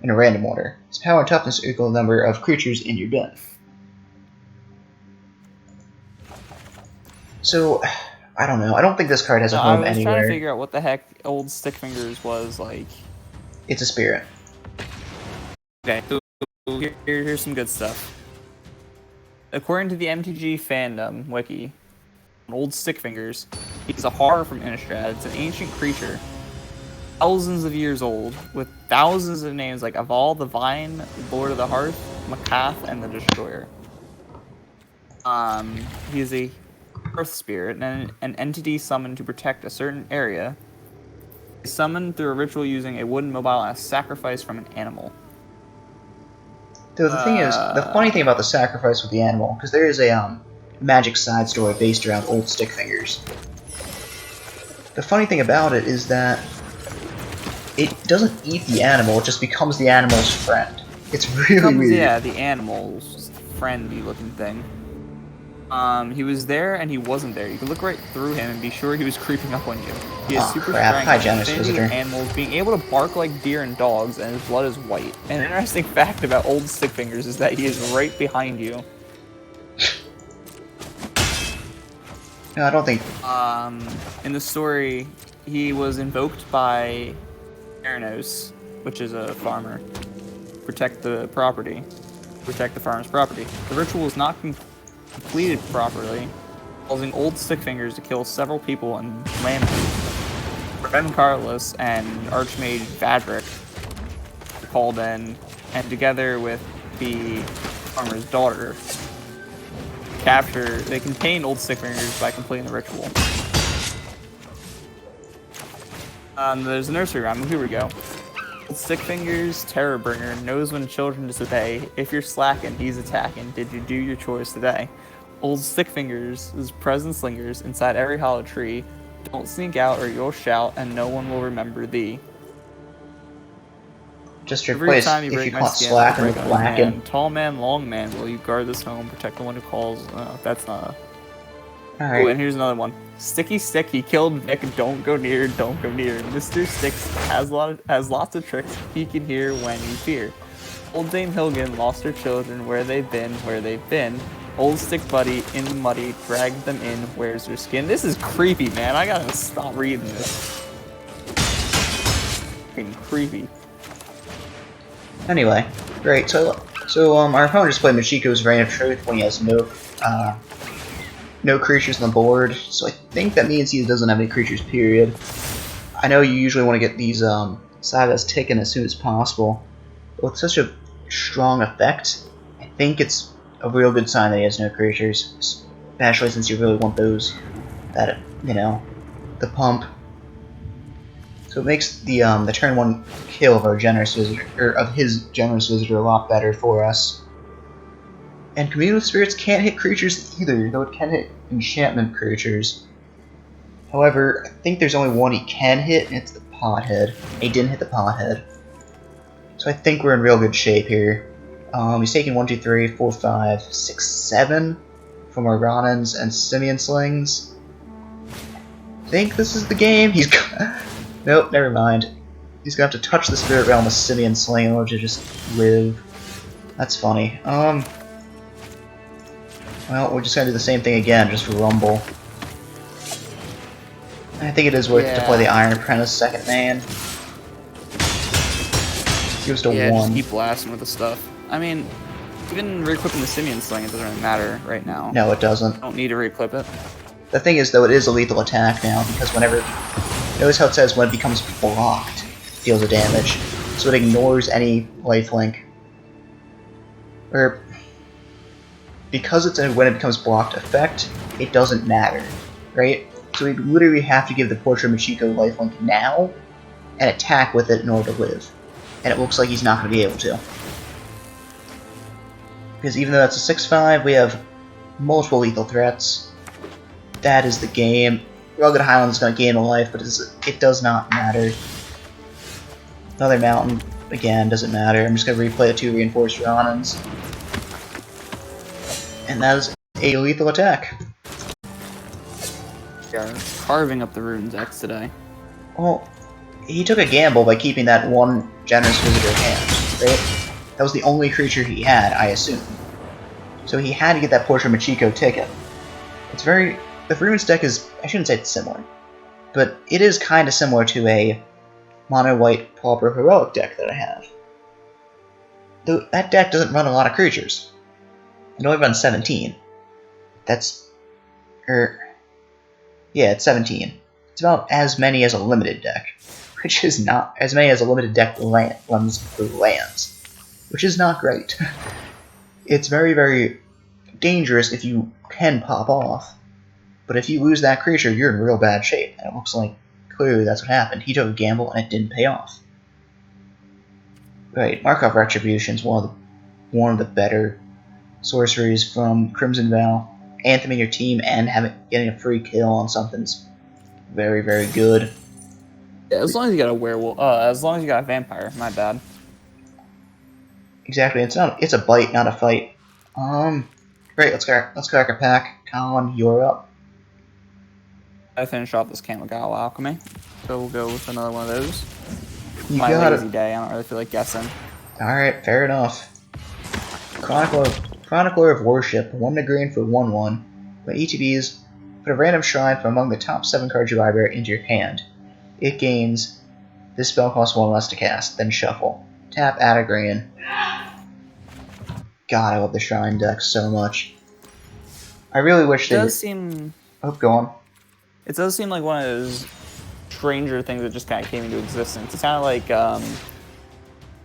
In a random order. Its power and toughness equal the number of creatures in your bin. So, I don't know. I don't think this card has a home I was anywhere. trying to figure out what the heck Old Stick Fingers was like. It's a spirit. Okay, so here's some good stuff. According to the MTG fandom wiki, Old Stick Fingers, he's a horror from Innistrad. It's an ancient creature, thousands of years old, with thousands of names like Aval, the Vine, Lord of the Hearth, Makath, and the Destroyer. He is a Earth Spirit, and an entity summoned to protect a certain area. He's summoned through a ritual using a wooden mobile and a sacrifice from an animal. Though the thing is, the funny thing about the sacrifice with the animal, because there is a magic side story based around Old Stick Fingers. The funny thing about it is that it doesn't eat the animal; it just becomes the animal's friend. It's really weird. Yeah, the animal's friendly looking thing. He was there and he wasn't there. You can look right through him and be sure he was creeping up on you. He has super crap. strength, Hi, generous affinity with visitor. animals, being able to bark like deer and dogs, and his blood is white. An interesting fact about Old Stick Fingers is that he is right behind you. No, I don't think... In the story, he was invoked by Theranos, which is a farmer, to protect the property, protect the farmer's property. The ritual was not completed properly, causing Old Stick Fingers to kill several people and land Ren Carlos and Archmage Vadric were called in, and together with the farmer's daughter, they contained Old Stick Fingers by completing the ritual. There's a nursery rhyme. Here we go. Old Stick Fingers, Terrorbringer, knows when children disobey. If you're slacking, he's attacking. Did you do your chores today? Old Stick Fingers' presence lingers inside every hollow tree. Don't sneak out or you'll shout and no one will remember thee. Just Every replace time you if break you my can't skin, slack I'll and break with on your blackened. hand. Tall man, long man, will you guard this home? Protect the one who calls. That's not. Oh, Alright. and here's another one. Sticky Stick, he killed Vic. Don't go near, don't go near. Mr. Sticks has lots of tricks. He can hear when you fear. Old Dame Hilgan lost her children. Where they've been. Old Stick Buddy in the muddy, dragged them in. Where's their skin? This is creepy, man. I gotta stop reading this. freaking creepy. Anyway, great. So our opponent just played Machiko's Reign of Truth when he has no creatures on the board. So I think that means he doesn't have any creatures. Period. I know you usually want to get these sagas ticking as soon as possible, but with such a strong effect, I think it's a real good sign that he has no creatures, especially since you really want those that the pump. So it makes the turn 1 kill of our generous visitor, or of his generous visitor, a lot better for us. And Communal Spirits can't hit creatures either, though it can hit enchantment creatures. However, I think there's only one he can hit, and it's the Pothead. He didn't hit the Pothead. So I think we're in real good shape here. He's taking 1, 2, 3, 4, 5, 6, 7 from our Ronins and Simian Slings. I think this is the game. He's nope, never mind. He's gonna have to touch the Spirit Realm with Simian Sling in order to just live. That's funny. Well, we're just gonna do the same thing again, just for Rumble. I think it is worth it to play the Iron Apprentice second man. Gives to 1. Just keep blasting with the stuff. I mean, even re-equipping the Simian Sling, it doesn't really matter right now. No, it doesn't. Don't need to re-equip it. The thing is, though, it is a lethal attack now, because whenever... Notice how it says when it becomes blocked, it deals a damage. So it ignores any lifelink. Or... Because it's a when it becomes blocked effect, it doesn't matter, right? So we literally have to give the Portrait of Machiko lifelink now, and attack with it in order to live. And it looks like he's not going to be able to. Because even though that's a 6-5, we have multiple lethal threats. That is the game. Rugged Highland's going to gain a life, but it does not matter. Another mountain, again, doesn't matter. I'm just going to replay the 2 reinforced Ronins. And that is a lethal attack. We are carving up the Runes X today. Well, he took a gamble by keeping that 1 generous visitor hand, right? That was the only creature he had, I assume. So he had to get that Portrait of Machiko ticket. It's very... The Runes deck is... I shouldn't say it's similar. But it is kind of similar to a mono-white Pauper Heroic deck that I have. Though that deck doesn't run a lot of creatures. It only runs 17. That's... yeah, it's 17. It's about as many as a limited deck. Which is not... As many as a limited deck runs through lands. Which is not great. It's very, very dangerous if you can pop off. But if you lose that creature, you're in real bad shape. And it looks like, clearly that's what happened. He took a gamble and it didn't pay off. Right, Markov Retribution is one of the better sorceries from Crimson Vow. Antheming your team and getting a free kill on something's very, very good. Yeah, as long as you got a werewolf, as long as you got a vampire, my bad. Exactly, it's a bite, not a fight. Great, let's crack a pack. Colin, you're up. I finished off this Kamigawa Alchemy, so we'll go with another one of those. You My got lazy it. day, I don't really feel like guessing. Alright, fair enough. Chronicler of Worship, 1 green for 1/1. When ETBs, put a random shrine from among the top 7 cards of your library into your hand. It gains... This spell costs 1 less to cast, then shuffle. Tap, add a green. God, I love the shrine deck so much. I really wish they... It does seem... Oh, go on. It does seem like one of those stranger things that just kind of came into existence. It's kind of like,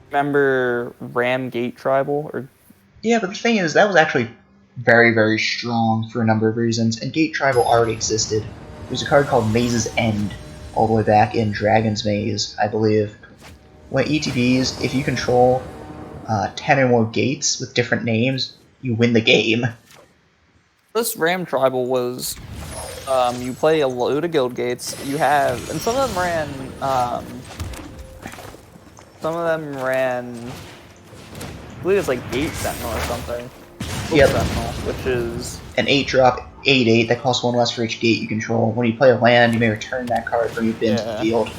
remember Ram Gate Tribal? Or Yeah, but the thing is, that was actually very, very strong for a number of reasons, and Gate Tribal already existed. There's a card called Maze's End, all the way back in Dragon's Maze, I believe. When ETBs, if you control 10 or more gates with different names, you win the game. This Ram Tribal was, you play a load of guild gates, you have, and some of them ran, I believe it's like Gate Sentinel or something. Yep. Sentinel, which is... An 8-drop, 8/8 that costs 1 less for each gate you control. When you play a land, you may return that card from your bin to the field.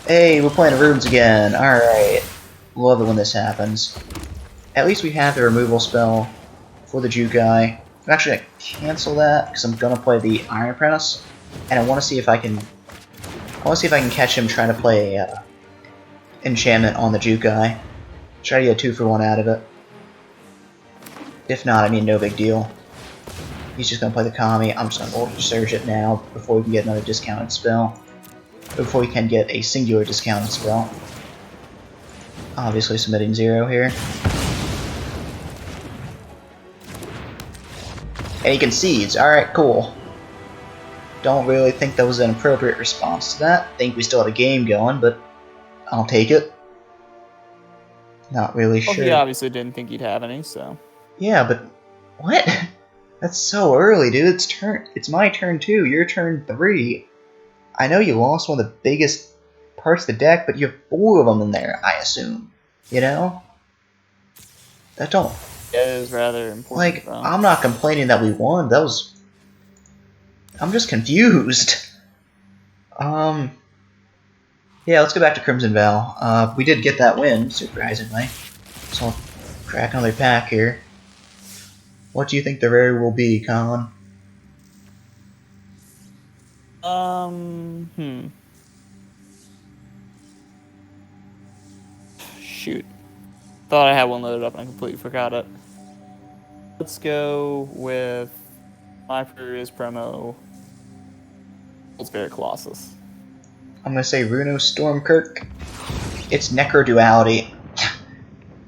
Hey, we're playing runes again. Alright. Love it when this happens. At least we have the removal spell for the Jukai. I'm actually going to cancel that because I'm going to play the Iron Apprentice. And I want to see if I can... catch him trying to play enchantment on the Jukai. Try to get a 2-for-1 out of it. If not, I mean, no big deal. He's just gonna play the Kami. I'm just gonna Voltage Surge it now before we can get another discounted spell. Before we can get a singular discounted spell. Obviously submitting 0 here. And he concedes. Alright, cool. Don't really think that was an appropriate response to that. Think we still had a game going, but I'll take it. Not really Well, sure. he obviously didn't think he'd have any, so. Yeah, but what? That's so early, dude. It's my turn 2. Your turn 3. I know you lost one of the biggest parts of the deck, but you have 4 of them in there, I assume. You know? That don't... Yeah, it is rather important, Like, though. I'm not complaining that we won. That was... I'm just confused. Yeah, let's go back to Crimson Val. We did get that win, surprisingly. So I'll crack another pack here. What do you think the rare will be, Colin? Shoot. Thought I had one loaded up and I completely forgot it. Let's go with my previous promo. It's very Colossus. I'm gonna say Runo Stormkirk. It's Necroduality.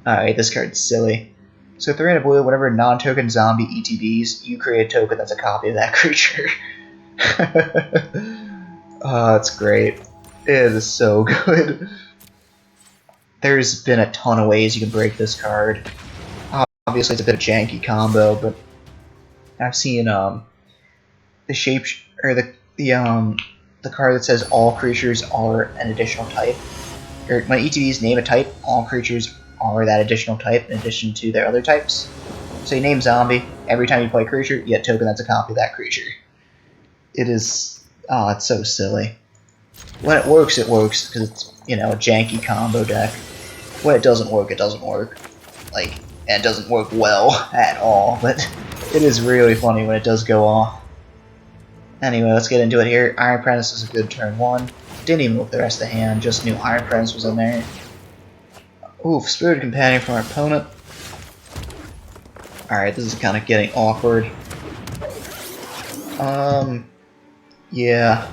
Alright, this card's silly. So 3 and a blue, whenever non-token zombie ETBs, you create a token that's a copy of that creature. Oh, it's great. It is so good. There's been a ton of ways you can break this card. Obviously, it's a bit of a janky combo, but I've seen the shape or the card that says all creatures are an additional type. Or when ETBs name a type, all creatures are that additional type in addition to their other types. So you name zombie, every time you play a creature, you get a token that's a copy of that creature. It is... oh, it's so silly. When it works, because it's, you know, a janky combo deck. When it doesn't work, it doesn't work. Like, and it doesn't work well at all, but it is really funny when it does go off. Anyway, let's get into it here. Iron Apprentice is a good turn 1. Didn't even look at the rest of the hand, just knew Iron Apprentice was in there. Oof, Spirited Companion from our opponent. Alright, this is kind of getting awkward. Yeah.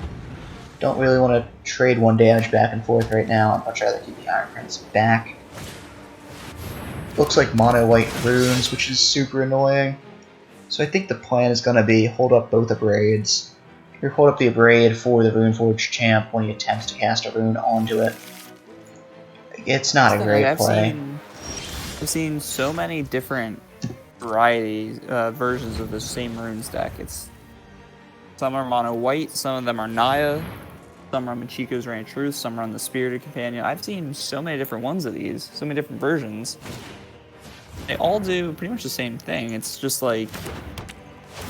Don't really want to trade 1 damage back and forth right now. I'd much rather keep the Iron Apprentice back. Looks like mono white runes, which is super annoying. So I think the plan is going to be hold up both Abrades. Or hold up the Abrade for the Runeforged Champ when he attempts to cast a rune onto it. It's not a great play. I've seen so many different varieties, versions of the same runes deck. Some are mono white, some of them are Naya, some are Machiko's Rain of Truth, some are on the Spirited Companion. I've seen so many different ones of these, so many different versions. They all do pretty much the same thing. It's just like,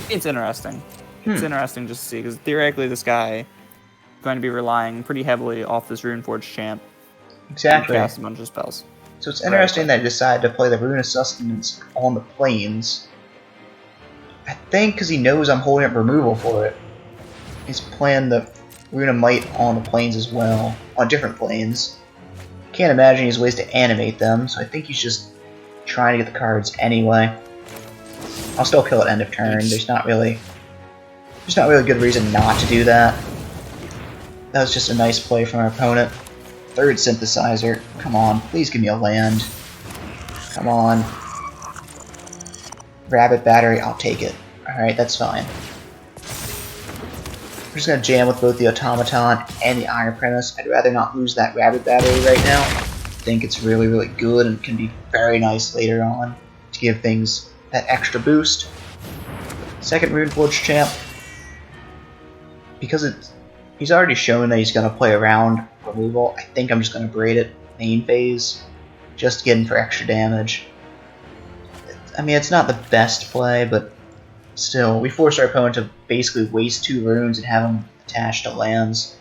it's interesting. It's interesting just to see, because theoretically this guy is going to be relying pretty heavily off this Runeforged Champ. Exactly. To cast a bunch of spells. So it's interesting that he decided to play the Rune of Sustenance on the plains. I think because he knows I'm holding up removal for it. He's playing the Rune of Might on the plains as well, on different plains. Can't imagine he's ways to animate them, so I think he's just trying to get the cards anyway. I'll still kill at end of turn. There's not really a good reason not to do that. That was just a nice play from our opponent. 3rd Synthesizer. Come on, please give me a land. Come on. Rabbit Battery, I'll take it. Alright, that's fine. We're just gonna jam with both the Automaton and the Iron Apprentice. I'd rather not lose that Rabbit Battery right now. I think it's really, really good and can be very nice later on to give things that extra boost. 2nd Runeforged Champ. Because he's already shown that he's gonna play around removal, I think I'm just going to braid it main phase, just to get in for extra damage. I mean, it's not the best play, but still, we forced our opponent to basically waste 2 runes and have them attached to lands.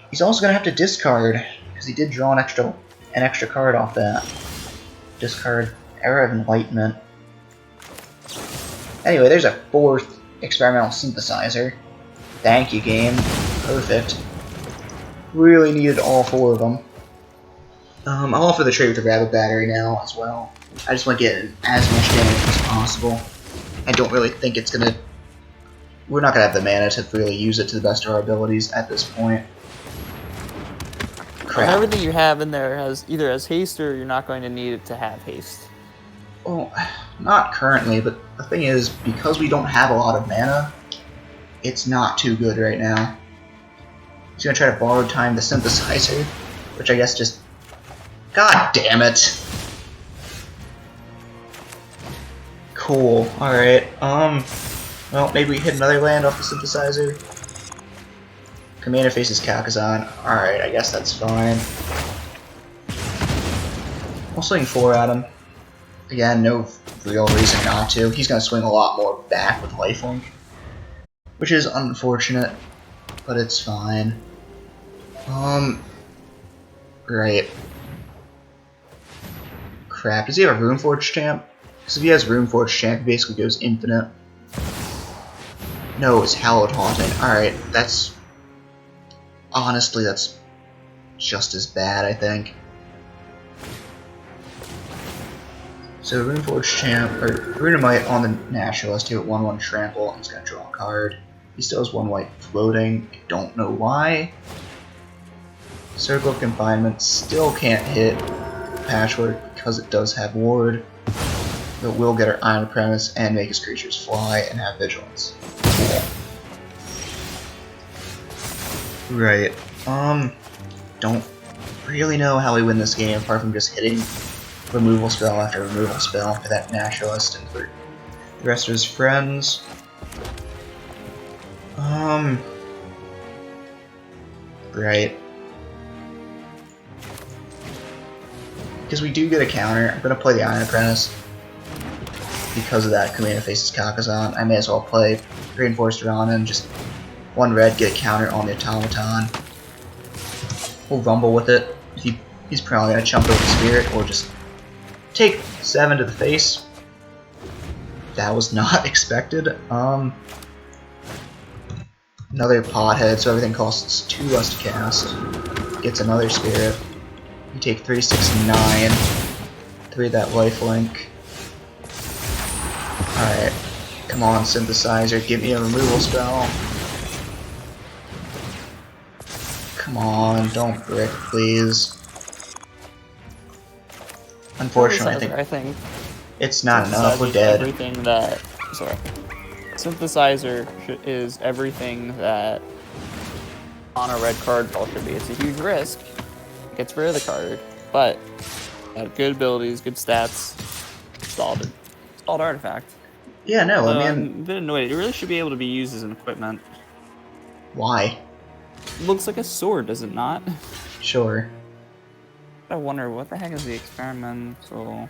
He's also going to have to discard, because he did draw an extra card off that. Discard Era of Enlightenment. Anyway, there's a 4th Experimental Synthesizer. Thank you, game. Perfect. Really needed all 4 of them. I'll offer the trade with the rabbit battery now as well. I just want to get as much damage as possible. I don't really think it's gonna... We're not gonna have the mana to really use it to the best of our abilities at this point. Crap. Everything you have in there either has haste or you're not going to need it to have haste. Well, not currently, but the thing is, because we don't have a lot of mana, it's not too good right now. He's gonna try to borrow time the synthesizer, which I guess just... God damn it! Cool, alright, well, maybe we hit another land off the synthesizer. Commander faces Kakazan. Alright, I guess that's fine. We'll swing 4 at him. Again, no real reason not to. He's gonna swing a lot more back with lifelink, which is unfortunate, but it's fine. Right. Crap, does he have a Runeforge champ? Because if he has Runeforge champ, he basically goes infinite. No, it's Hallowed Haunting. Alright, that's... Honestly, that's just as bad, I think. So Runeforge champ, or Runemite on the Naturalist here at 1/1 trample, he's gonna draw a card. He still has 1 white floating, I don't know why. Circle of Confinement still can't hit Patchwork because it does have Ward. But will get our Iron Premise and make his creatures fly and have Vigilance. Right. Don't really know how we win this game apart from just hitting removal spell after removal spell for that Naturalist and for the rest of his friends. Right. Because we do get a counter, I'm gonna play the Iron Apprentice. Because of that, Commander faces Kakazan. I may as well play Reinforced Ronin, just 1 red, get a counter on the Automaton. We'll rumble with it. He's probably gonna chump over the Spirit or just take 7 to the face. That was not expected. Another Pothead, so everything costs 2 less to cast. Gets another Spirit. You take 3, 6, 9. 3 that lifelink. Alright. Come on, Synthesizer, give me a removal spell. Come on, don't brick, please. Unfortunately, I think it's not enough. We're dead. Everything that... Sorry. Synthesizer is everything that on a red card draw should be. It's a huge risk. It gets rid of the card, but good abilities, good stats, solid artifact. Yeah, no, I mean... I'm a bit annoyed. It really should be able to be used as an equipment. Why? It looks like a sword, does it not? Sure. I wonder, what the heck is the experimental...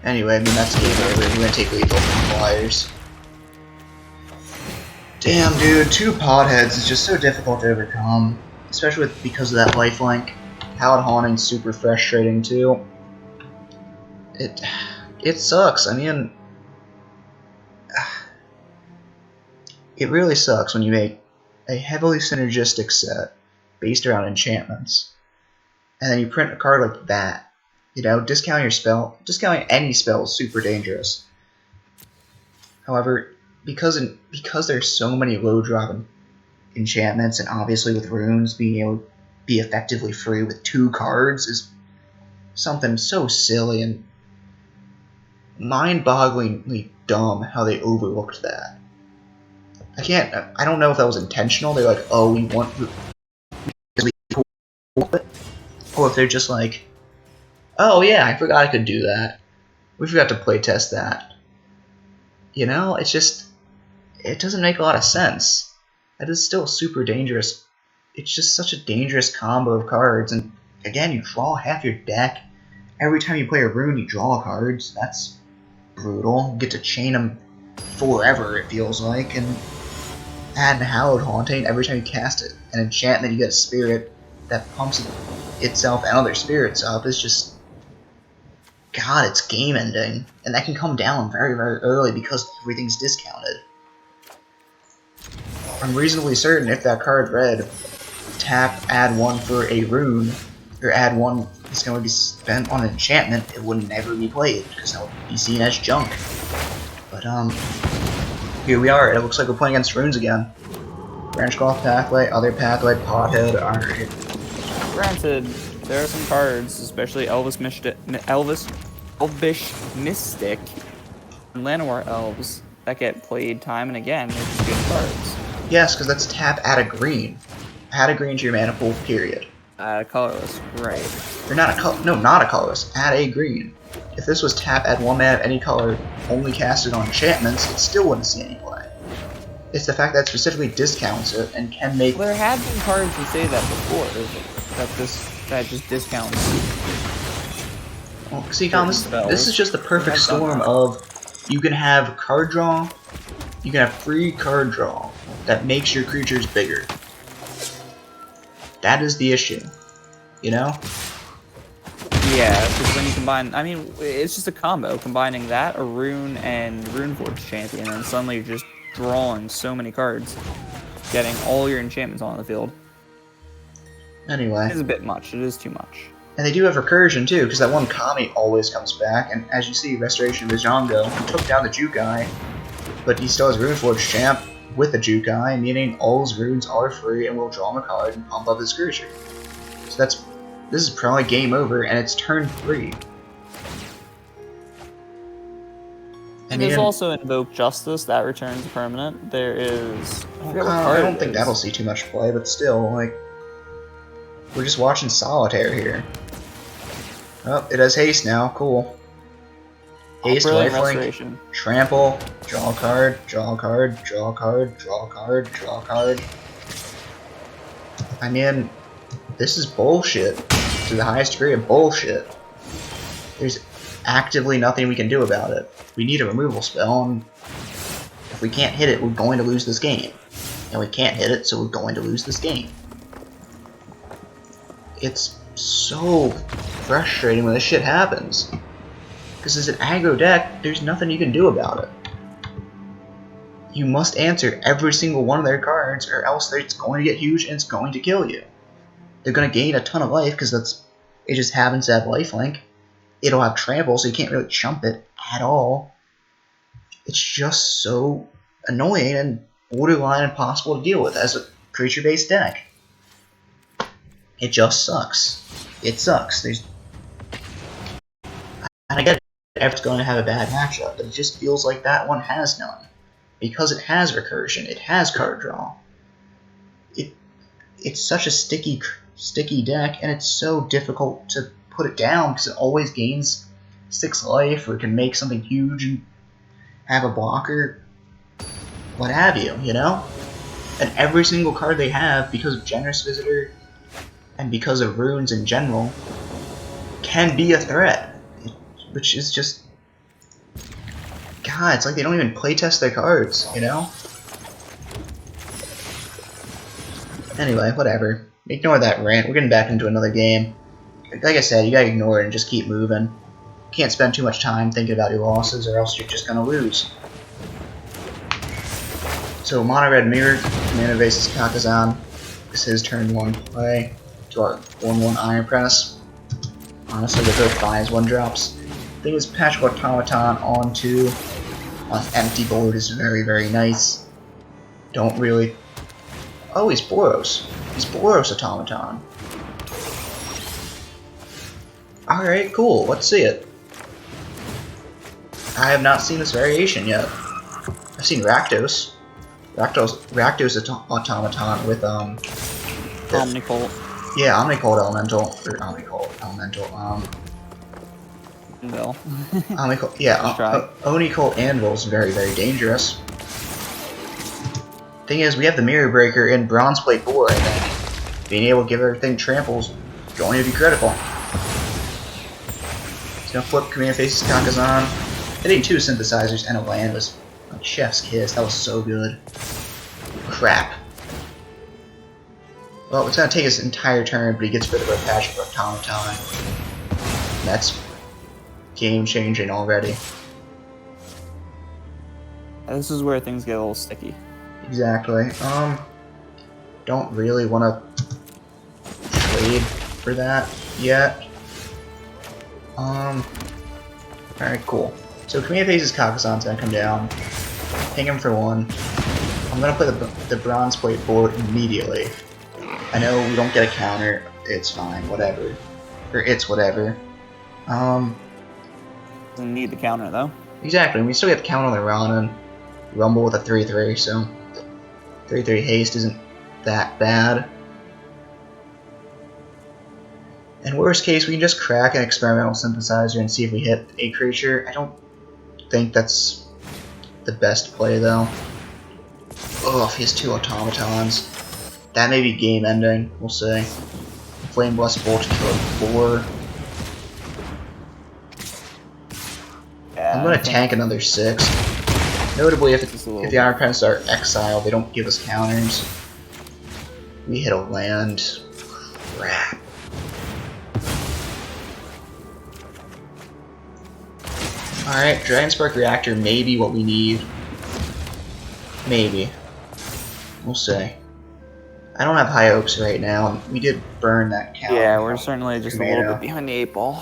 Anyway, I mean, that's game over. We're gonna take lethal from Flyers. Damn, dude, 2 Potheads is just so difficult to overcome. Especially because of that lifelink. Hallowed Haunting's super frustrating, too. It sucks. I mean... It really sucks when you make a heavily synergistic set based around enchantments, and then you print a card like that. You know, discounting any spell is super dangerous. However, because there's so many low drop enchantments, and obviously with runes being able to be effectively free with 2 cards is something so silly and mind-bogglingly dumb how they overlooked that. I don't know if that was intentional. They're like, oh, we want or if they're just like, oh yeah, I forgot I could do that. We forgot to playtest that. You know, it doesn't make a lot of sense. That is still super dangerous. It's just such a dangerous combo of cards, and again, you draw half your deck. Every time you play a rune, you draw cards. That's brutal. You get to chain them forever, it feels like, and add Hallowed Haunting every time you cast it. An enchantment, you get a spirit that pumps itself and other spirits up. It's just... God, it's game ending. And that can come down very, very early because everything's discounted. I'm reasonably certain if that card read, tap, add 1 for a rune, or add one that's going to be spent on an enchantment, it would never be played because that would be seen as junk. But here we are. It looks like we're playing against runes again. Branch Cloth Pathway, Other Pathway, Pothead. Alright. Granted, there are some cards, especially Elvish Mystic, and Llanowar Elves that get played time and again. They're just good cards. Yes, because that's tap add a green. Add a green to your mana pool. Period. Colorless, right? Or not a colorless. Add a green. If this was tap add 1 mana of any color, only casted on enchantments, it still wouldn't see any play. It's the fact that it specifically discounts it and can make. Well, there have been cards that say that before. That just discounts. Well, see, Colin, this is just the perfect storm of you can have card draw, you can have free card draw that makes your creatures bigger. That is the issue, you know? Yeah, because when you combine, I mean, it's just a combo. Combining that, a rune, and Runeforge Champion, and suddenly you're just drawing so many cards, getting all your enchantments on the field. Anyway. It is a bit much. It is too much. And they do have recursion too, because that one Kami always comes back, and as you see, Restoration of Vijongo, he took down the Jukai, but he still has Runeforge Champ with the Jukai, meaning all his runes are free and will draw him a card and pump up his creature. So this is probably game over, and it's turn 3. And there's also Invoke Justice that returns permanent. There is. I don't think that'll see too much play, but still, like, we're just watching solitaire here. Oh, it has haste now. Cool. Haste, lifelink, trample, draw a card, draw a card, draw a card, draw a card, draw a card. I mean, this is bullshit. To the highest degree of bullshit. There's actively nothing we can do about it. We need a removal spell, and if we can't hit it, we're going to lose this game. And we can't hit it, so we're going to lose this game. It's so frustrating when this shit happens. Because as an aggro deck, there's nothing you can do about it. You must answer every single one of their cards, or else it's going to get huge and it's going to kill you. They're going to gain a ton of life, because it just happens to have lifelink. It'll have trample, so you can't really chump it at all. It's just so annoying and borderline impossible to deal with as a creature-based deck. It just sucks. It sucks. And I get it, everyone's going to have a bad matchup, but it just feels like that one has none. Because it has recursion, it has card draw. It's such a sticky deck, and it's so difficult to put it down because it always gains 6 life, or can make something huge and have a blocker, what have you, you know? And every single card they have, because of Generous Visitor and because of runes in general, can be a threat, which is just, God, it's like they don't even playtest their cards, you know? Anyway, whatever. Ignore that rant. We're getting back into another game. Like I said, you gotta ignore it and just keep moving. You can't spend too much time thinking about your losses, or else you're just gonna lose. So, Mono Red Mirror, Mana Basis Kakazan. This is turn 1 play to our 1/1 Iron Apprentice. Honestly, they're both fine as 1-drops. Thing is, Patch Automaton onto an empty board is very, very nice. Don't really. Oh, he's Boros. He's Boros Automaton. Alright, cool. Let's see it. I have not seen this variation yet. I've seen Rakdos. Rakdos Automaton with, Omnicolt. Yeah, Omnicolt Elemental. Or Omnicolt Elemental. Anvil. Omnicolt, yeah, Onicolt Anvil is very, very dangerous. Thing is, we have the Mirror Breaker in Bronzeplate Boar, I think. Being able to give everything tramples is going to be critical. He's gonna flip Command Faces Kakazan. Hitting 2 Synthesizers and a land was a chef's kiss. That was so good. Crap. Well, it's gonna take his entire turn, but he gets rid of a Patch of Automaton. That's game changing already. This is where things get a little sticky. Exactly. Don't really want to trade for that. yet. Alright, cool. So Command Phase's Kakazan's gonna come down, ping him for 1. I'm gonna put the Bronze Plate forward immediately. I know we don't get a counter, it's fine, whatever. Or it's whatever. Doesn't need the counter though. Exactly, we still get the count on the Rana, Rumble with a 3-3, so 3-3 haste isn't that bad. In worst case, we can just crack an experimental synthesizer and see if we hit a creature. I don't think that's the best play though. Ugh, he has 2 automatons. That may be game ending, we'll see. Flame Blast Bolt to kill 4. Yeah, I'm gonna tank another 6. Notably, if the Iron Apprentices are exiled, they don't give us counters. We hit a land. Crap. Alright, Dragon Spark Reactor may be what we need. Maybe. We'll see. I don't have high hopes right now. We did burn that counter. Yeah, we're certainly just a little bit behind the 8 ball.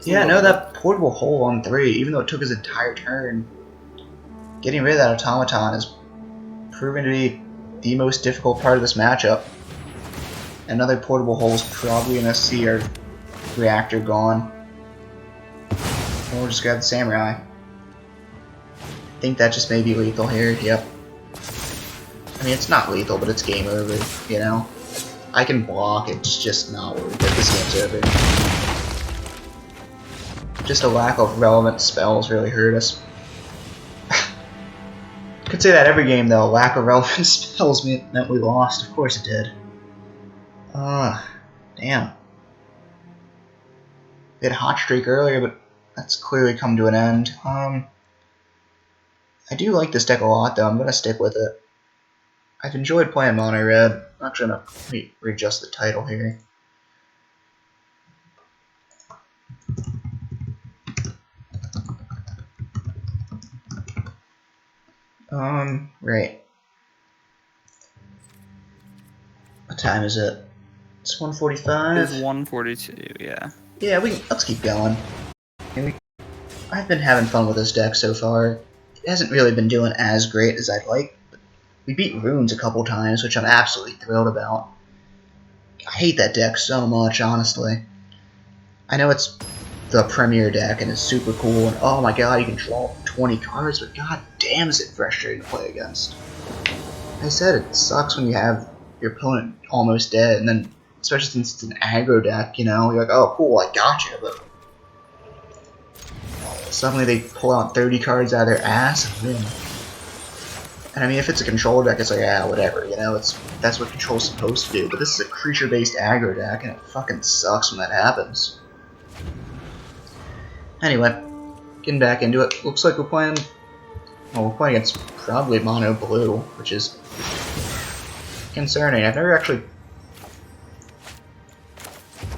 Yeah, no, that portable hole on 3, even though it took his entire turn, getting rid of that automaton has proven to be the most difficult part of this matchup. Another portable hole is probably going to see our reactor gone. And we'll just grab the samurai. I think that just may be lethal here, yep. I mean, it's not lethal, but it's game over, you know? I can block, it's just not worth it. This game's over. Just a lack of relevant spells really hurt us. Could say that every game, though. Lack of relevant spells meant we lost. Of course it did. Damn. We had a hot streak earlier, but that's clearly come to an end. I do like this deck a lot, though. I'm gonna stick with it. I've enjoyed playing Mono Red. I'm not gonna readjust the title here. Right. What time is it? It's 1:45. It's 1:42, yeah. Yeah, let's keep going. I've been having fun with this deck so far. It hasn't really been doing as great as I'd like, but we beat Runes a couple times, which I'm absolutely thrilled about. I hate that deck so much, honestly. I know it's the premier deck and it's super cool, and oh my god, you can draw 20 cards, but god damn is it frustrating to play against. I said it sucks when you have your opponent almost dead, and then, especially since it's an aggro deck, you know, you're like, oh cool, I gotcha, but suddenly they pull out 30 cards out of their ass and win. And I mean, if it's a control deck, it's like, yeah, whatever, you know, that's what control's supposed to do, but this is a creature-based aggro deck, and it fucking sucks when that happens. Anyway, getting back into it, looks like we're playing against probably mono blue, which is concerning. I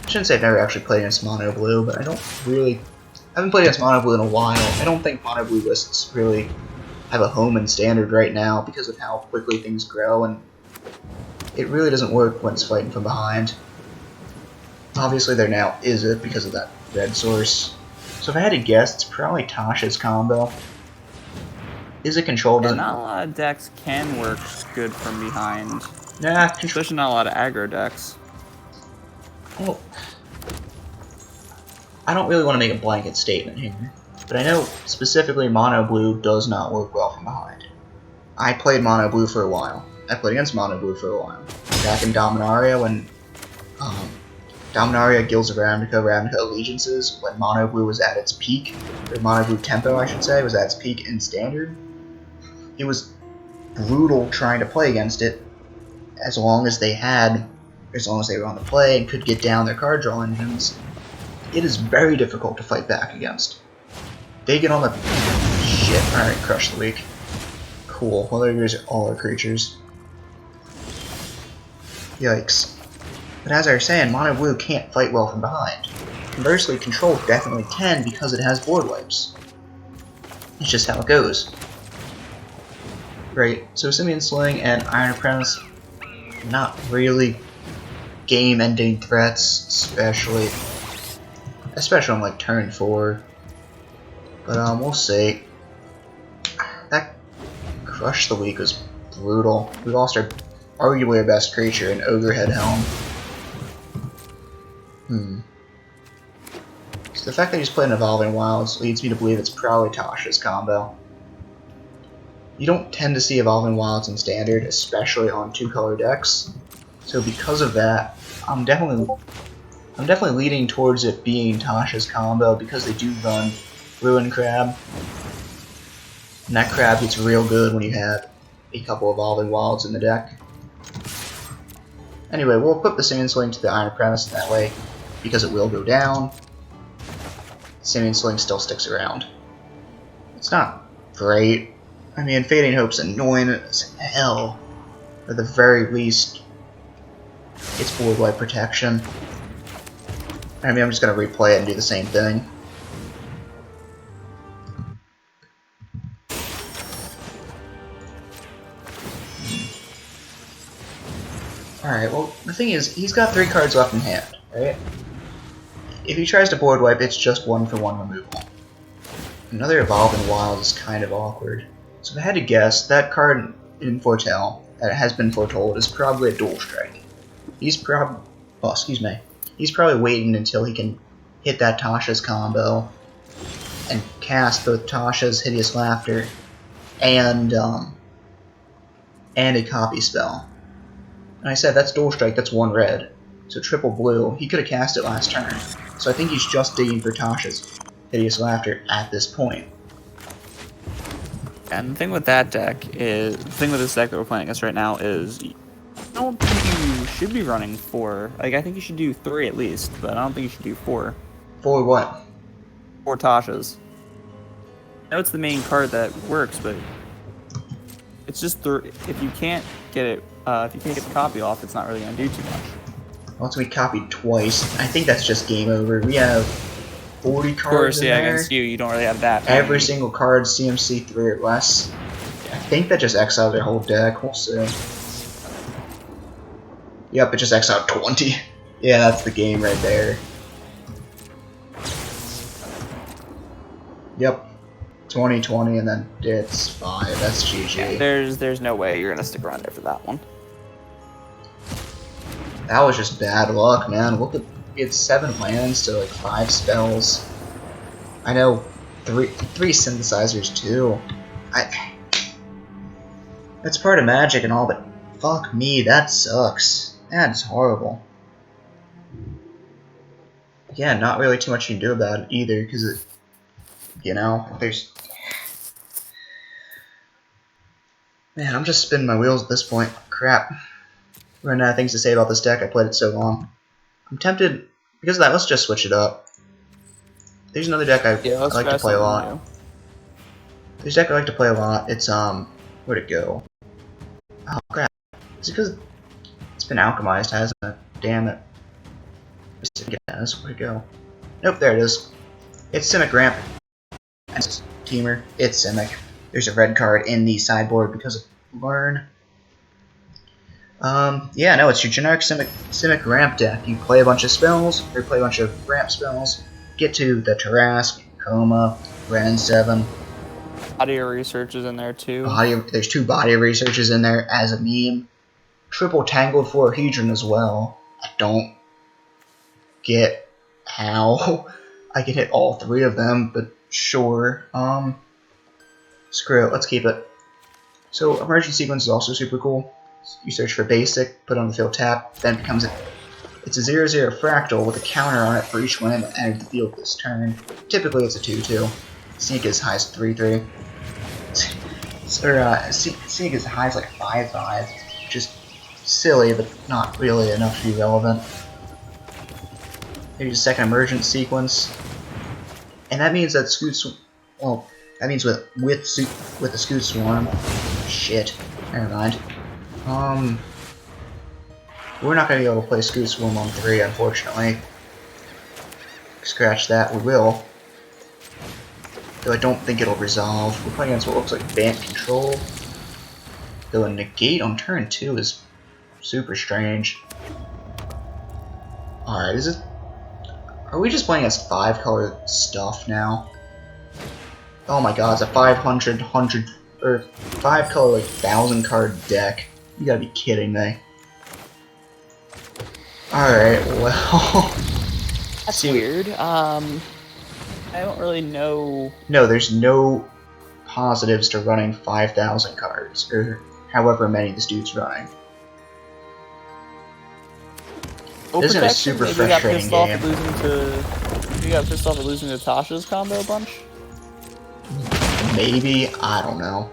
shouldn't say I've never actually played against mono blue, but I haven't played against mono blue in a while. I don't think mono blue lists really have a home in standard right now because of how quickly things grow, and it really doesn't work when it's fighting from behind. Obviously there now is it because of that red source. So if I had to guess, it's probably Tasha's combo. Is it controlled? Yeah, not a lot of decks can work good from behind. Nah, Especially not a lot of aggro decks. Well, I don't really want to make a blanket statement here, but I know specifically mono blue does not work well from behind. I played mono blue for a while. I played against mono blue for a while. Back in Dominaria when Dominaria, Guilds of Ravnica Allegiances, when mono blue was at its peak, or mono blue tempo I should say, was at its peak in standard. It was brutal trying to play against it as long as they were on the play and could get down their card draw engines. It is very difficult to fight back against. They get on the shit. Alright, crush the weak. Cool. Well, there goes all our creatures. Yikes. But as I was saying, mono blue can't fight well from behind. Conversely, control definitely can because it has board wipes. It's just how it goes. Right, so Simian Sling and Iron Apprentice, not really game-ending threats, especially on like turn 4. But we'll see. That Crush the Week was brutal. We lost our arguably our best creature in Ogrehead Helm. So the fact that he's playing Evolving Wilds leads me to believe it's probably Tasha's combo. You don't tend to see Evolving Wilds in Standard, especially on 2-color decks. So because of that, I'm definitely leaning towards it being Tasha's combo because they do run Ruin Crab. And that crab gets real good when you have a couple Evolving Wilds in the deck. Anyway, we'll equip the Simian Sling to the Iron Apprentice that way, because it will go down. Simian Sling still sticks around. It's not great. I mean, Fading Hope's annoying as hell. At the very least, it's board wipe protection. I mean, I'm just gonna replay it and do the same thing. Alright, well, the thing is, he's got 3 cards left in hand, right? If he tries to board wipe, it's just 1-for-1 removal. Another Evolving Wild is kind of awkward. So if I had to guess, that card in Foretell, that has been foretold, is probably a Dual Strike. He's probably waiting until he can hit that Tasha's combo and cast both Tasha's Hideous Laughter and a copy spell. And I said that's Dual Strike, that's 1 red. So triple blue, he could have cast it last turn. So I think he's just digging for Tasha's Hideous Laughter at this point. And the thing with that deck is, the thing with this deck that we're playing against right now is, I don't think you should be running 4. Like, I think you should do 3 at least, but I don't think you should do 4. 4 what? 4 Tashas. I know it's the main card that works, but it's just if you can't get it, if you can't get the copy off, it's not really going to do too much. Once we copied twice, I think that's just game over. We have 40 cards of course, in yeah, there. against you don't really have that. Every single card CMC 3 or less. I think that just exiled their whole deck. We'll see. Yep, it just exiled 20. Yeah, that's the game right there. Yep. 20, and then it's 5. That's GG. Yeah, there's no way you're gonna stick around there for that one. That was just bad luck, man. Look at, we had 7 lands to like 5 spells. I know 3 synthesizers too. That's part of Magic and all, but fuck me, that sucks. That's horrible. Yeah, not really too much you can do about it either, because it, you know, there's. Man, I'm just spinning my wheels at this point. Crap. Running out of things to say about this deck. I played it so long. I'm tempted, because of that, let's just switch it up. There's another deck I like to play a lot. There's a deck I like to play a lot. It's, where'd it go? Oh, crap. Is it because it's been alchemized, hasn't it? Damn it. Yes, where'd it go? Nope, there it is. It's Simic Ramp. And it's Teamer. It's Simic. There's a red card in the sideboard because of Learn. Yeah, no, it's your generic Simic Ramp deck. You play a bunch of spells, or play a bunch of ramp spells, get to the Tarask, Coma, Ren 7. Body of Research is in there too. There's 2 Body of Researches in there as a meme. Triple Tangled Hedron as well. I don't get how I can hit all 3 of them, but sure. Screw it, let's keep it. So, Emergent Sequence is also super cool. You search for basic, put on the field tap, then it becomes it's a 0/0 fractal with a counter on it for each land that entered the field this turn. Typically it's a 2/2. Sneak as high as 3/3. Sneak as high as like 5/5. Just silly, but not really enough to be relevant. Here's a second Emergent Sequence. And that means that that means with the Scoot Swarm. Shit. Never mind. We're not going to be able to play Scoot Swarm on 3, unfortunately. Scratch that, we will. Though I don't think it'll resolve. We're playing against what looks like Bant Control. Though a negate on turn 2 is super strange. Alright, is it... Are we just playing as 5-color stuff now? Oh my god, it's a 500, or 5-color, like, 1,000-card deck. You gotta be kidding me. Alright, well... That's weird. I don't really know... No, there's no positives to running 5,000 cards, or however many this dude's running. Well, This is a super frustrating game. You got pissed off at losing to Tasha's combo a bunch? Maybe, I don't know.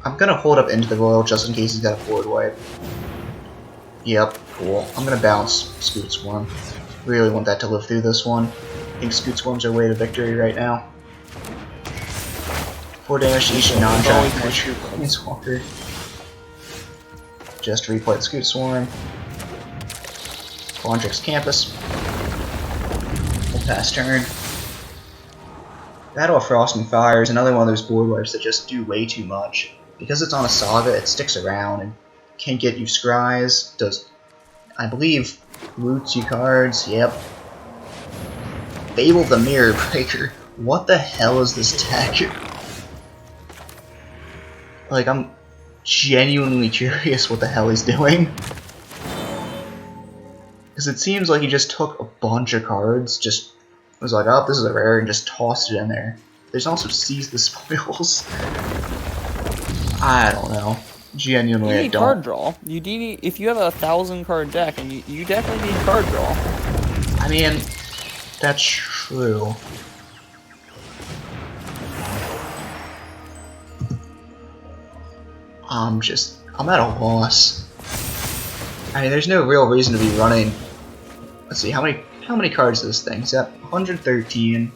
I'm gonna hold up Into the Royal just in case he's got a board wipe. Yep, cool. I'm gonna bounce Scoot Swarm. Really want that to live through this one. I think Scoot Swarm's our way to victory right now. 4 damage to each non-giant Planeswalker. Just replay the Scoot Swarm. Quandrix Campus. We'll pass turn. Battle of Frost and Fire is another one of those board wipes that just do way too much. Because it's on a saga, it sticks around and can get you scries, does, I believe, roots you cards, yep. Fable the Mirror Breaker. What the hell is this deck? Like, I'm genuinely curious what the hell he's doing. Because it seems like he just took a bunch of cards, just was like, oh, this is a rare, and just tossed it in there. There's also Seize the Spoils. I don't know. Genuinely, You I need don't. card draw. You need, if you have a 1,000-card deck, and you definitely need card draw. I mean, that's true. I'm at a loss. I mean, there's no real reason to be running. Let's see, how many cards is this thing? It's at 113.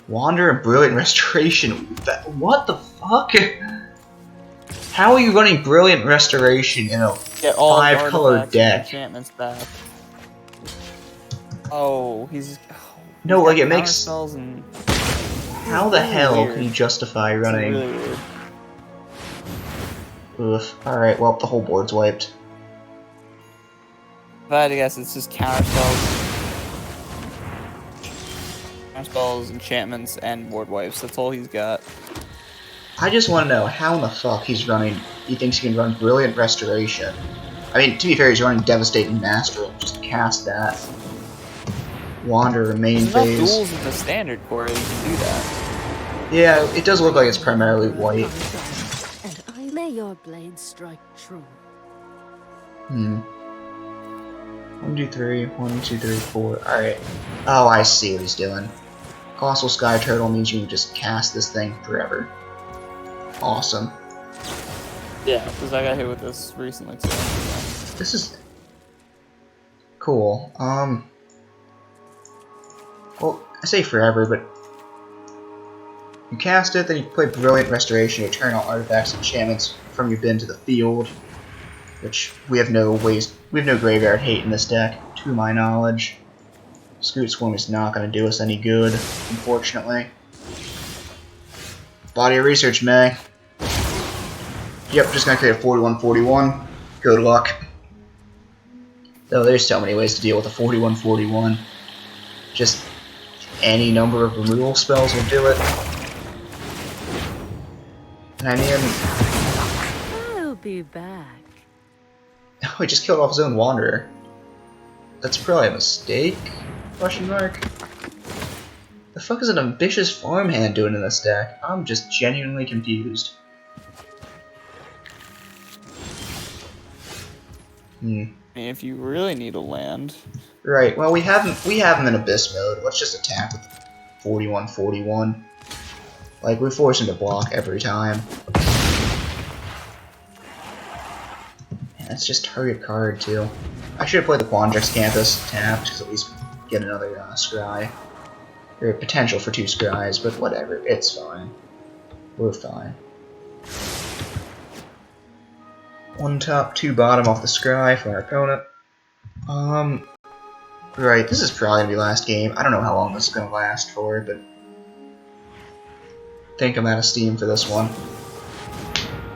Wander and Brilliant Restoration. What the fuck? How are you running Brilliant Restoration in a 5-color deck? Enchantments back. Oh, he's. No, like it makes. Spells and How the hell weird. can you justify running? It's really weird. Oof. Alright, well, the whole board's wiped. If I had to guess, it's just counter spells. Counter spells, enchantments, and board wipes. That's all he's got. I just want to know how in the fuck he's running. He thinks he can run Brilliant Restoration. I mean, to be fair, he's running Devastating Master. Just cast that. Wander, main There's enough phase. duels in the standard core that you can do that. Yeah, it does look like it's primarily white. May your blade strike true. 1, 2, 3, 1, 2, 3, 4. Alright. Oh, I see what he's doing. Colossal Sky Turtle means you can just cast this thing forever. Awesome. Yeah, because I got hit with this recently too. This is cool. Well, I say forever, but you cast it, then you play Brilliant Restoration, you turn all artifacts and enchantments from your bin to the field, which we have no graveyard hate in this deck, to my knowledge. Scoot Swarm is not going to do us any good, unfortunately. Body of Research, May. Yep, just going to create a 41-41. Good luck. Though there's so many ways to deal with a 41-41. Just any number of removal spells will do it. And I mean... I'll be back. Oh, he just killed off his own Wanderer. That's probably a mistake? Question mark. The fuck is an ambitious farmhand doing in this deck? I'm just genuinely confused. If you really need a land. Right, well we have him in Abyss mode. Let's just attack with 41-41. Like, we force him to block every time. And that's just target card, too. I should have played the Quandrix Campus tapped, because at least get another scry. Or potential for 2 scries, but whatever, it's fine. We're fine. 1 top, 2 bottom off the scry for our opponent. Right, this is probably gonna be last game. I don't know how long this is gonna last for, but I think I'm out of steam for this one.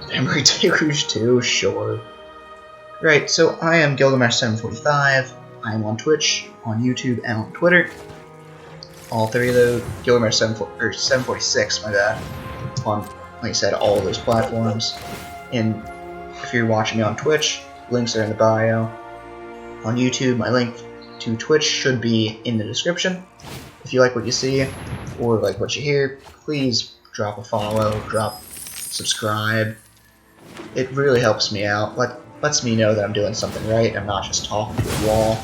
Memory Deluge 2, sure. Right, so I am Gilgamesh745. I am on Twitch, on YouTube, and on Twitter. All three of those, Gilgamesh746, my bad. On, like I said, all of those platforms. And if you're watching me on Twitch, links are in the bio. On YouTube, my link to Twitch should be in the description. If you like what you see, or like what you hear, please drop a follow, subscribe. It really helps me out. Lets me know that I'm doing something right. I'm not just talking to a wall.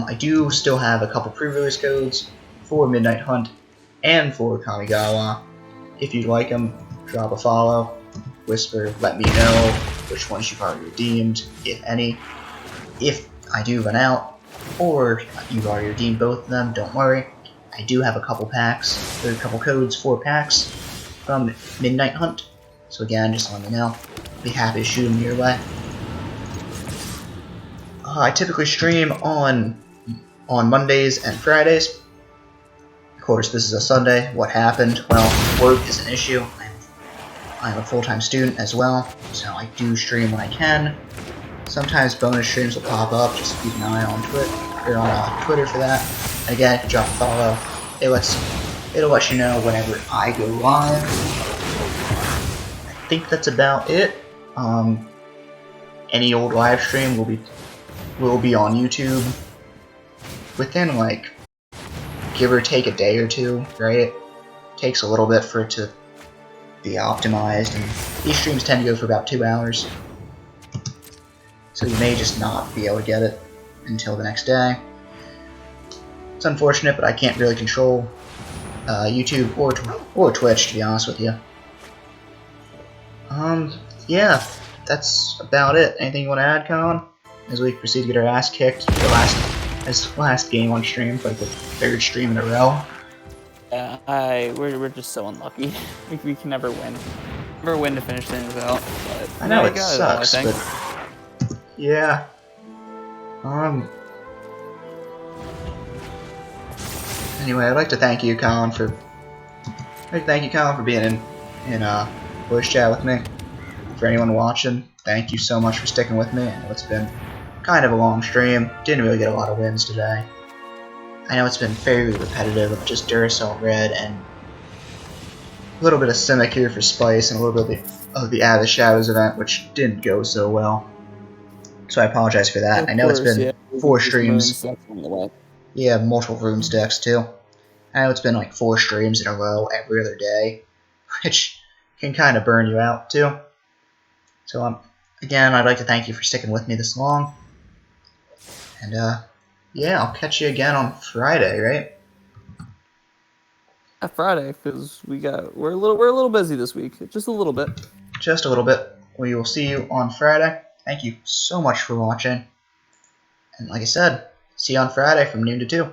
I do still have a couple pre-release codes for Midnight Hunt and for Kamigawa. If you'd like them, drop a follow, whisper, let me know which ones you've already redeemed, if any. If I do run out, or you've already redeemed both of them, don't worry. I do have a couple packs, there are a couple codes for packs from Midnight Hunt. So again, just let me know. Be happy to shoot them your way. I typically stream on Mondays and Fridays. Of course, this is a Sunday. What happened? Well, work is an issue. I'm a full-time student as well, so I do stream when I can. Sometimes bonus streams will pop up. Just keep an eye on Twitter for that. And again, if you drop a follow, it'll let you know whenever I go live. I think that's about it. Any old live stream will be on YouTube within, like, give or take a day or two, right? It takes a little bit for it to be optimized, and these streams tend to go for about 2 hours. So you may just not be able to get it until the next day. It's unfortunate, but I can't really control YouTube or Twitch, to be honest with you. Yeah, that's about it. Anything you want to add, Colin? As we proceed to get our ass kicked, this last game on stream, for like the 3rd stream in a row. Yeah, we're just so unlucky. We can never win. Never win to finish things out. But I know it sucks, but yeah. Anyway, I'd like to thank you, Colin, for being in voice chat with me. For anyone watching, thank you so much for sticking with me. I know it's been kind of a long stream. Didn't really get a lot of wins today. I know it's been fairly repetitive of just Duracell Red and a little bit of Simic here for Spice and a little bit of the Out of the Shadows event, which didn't go so well. So I apologize for that. I know it's been 4 streams. Yeah, multiple runes decks too. I know it's been like 4 streams in a row every other day, which can kind of burn you out too. So again, I'd like to thank you for sticking with me this long. And yeah, I'll catch you again on Friday, right? Friday, because we're a little busy this week, just a little bit. Just a little bit. We will see you on Friday. Thank you so much for watching. And like I said, see you on Friday from noon to 2.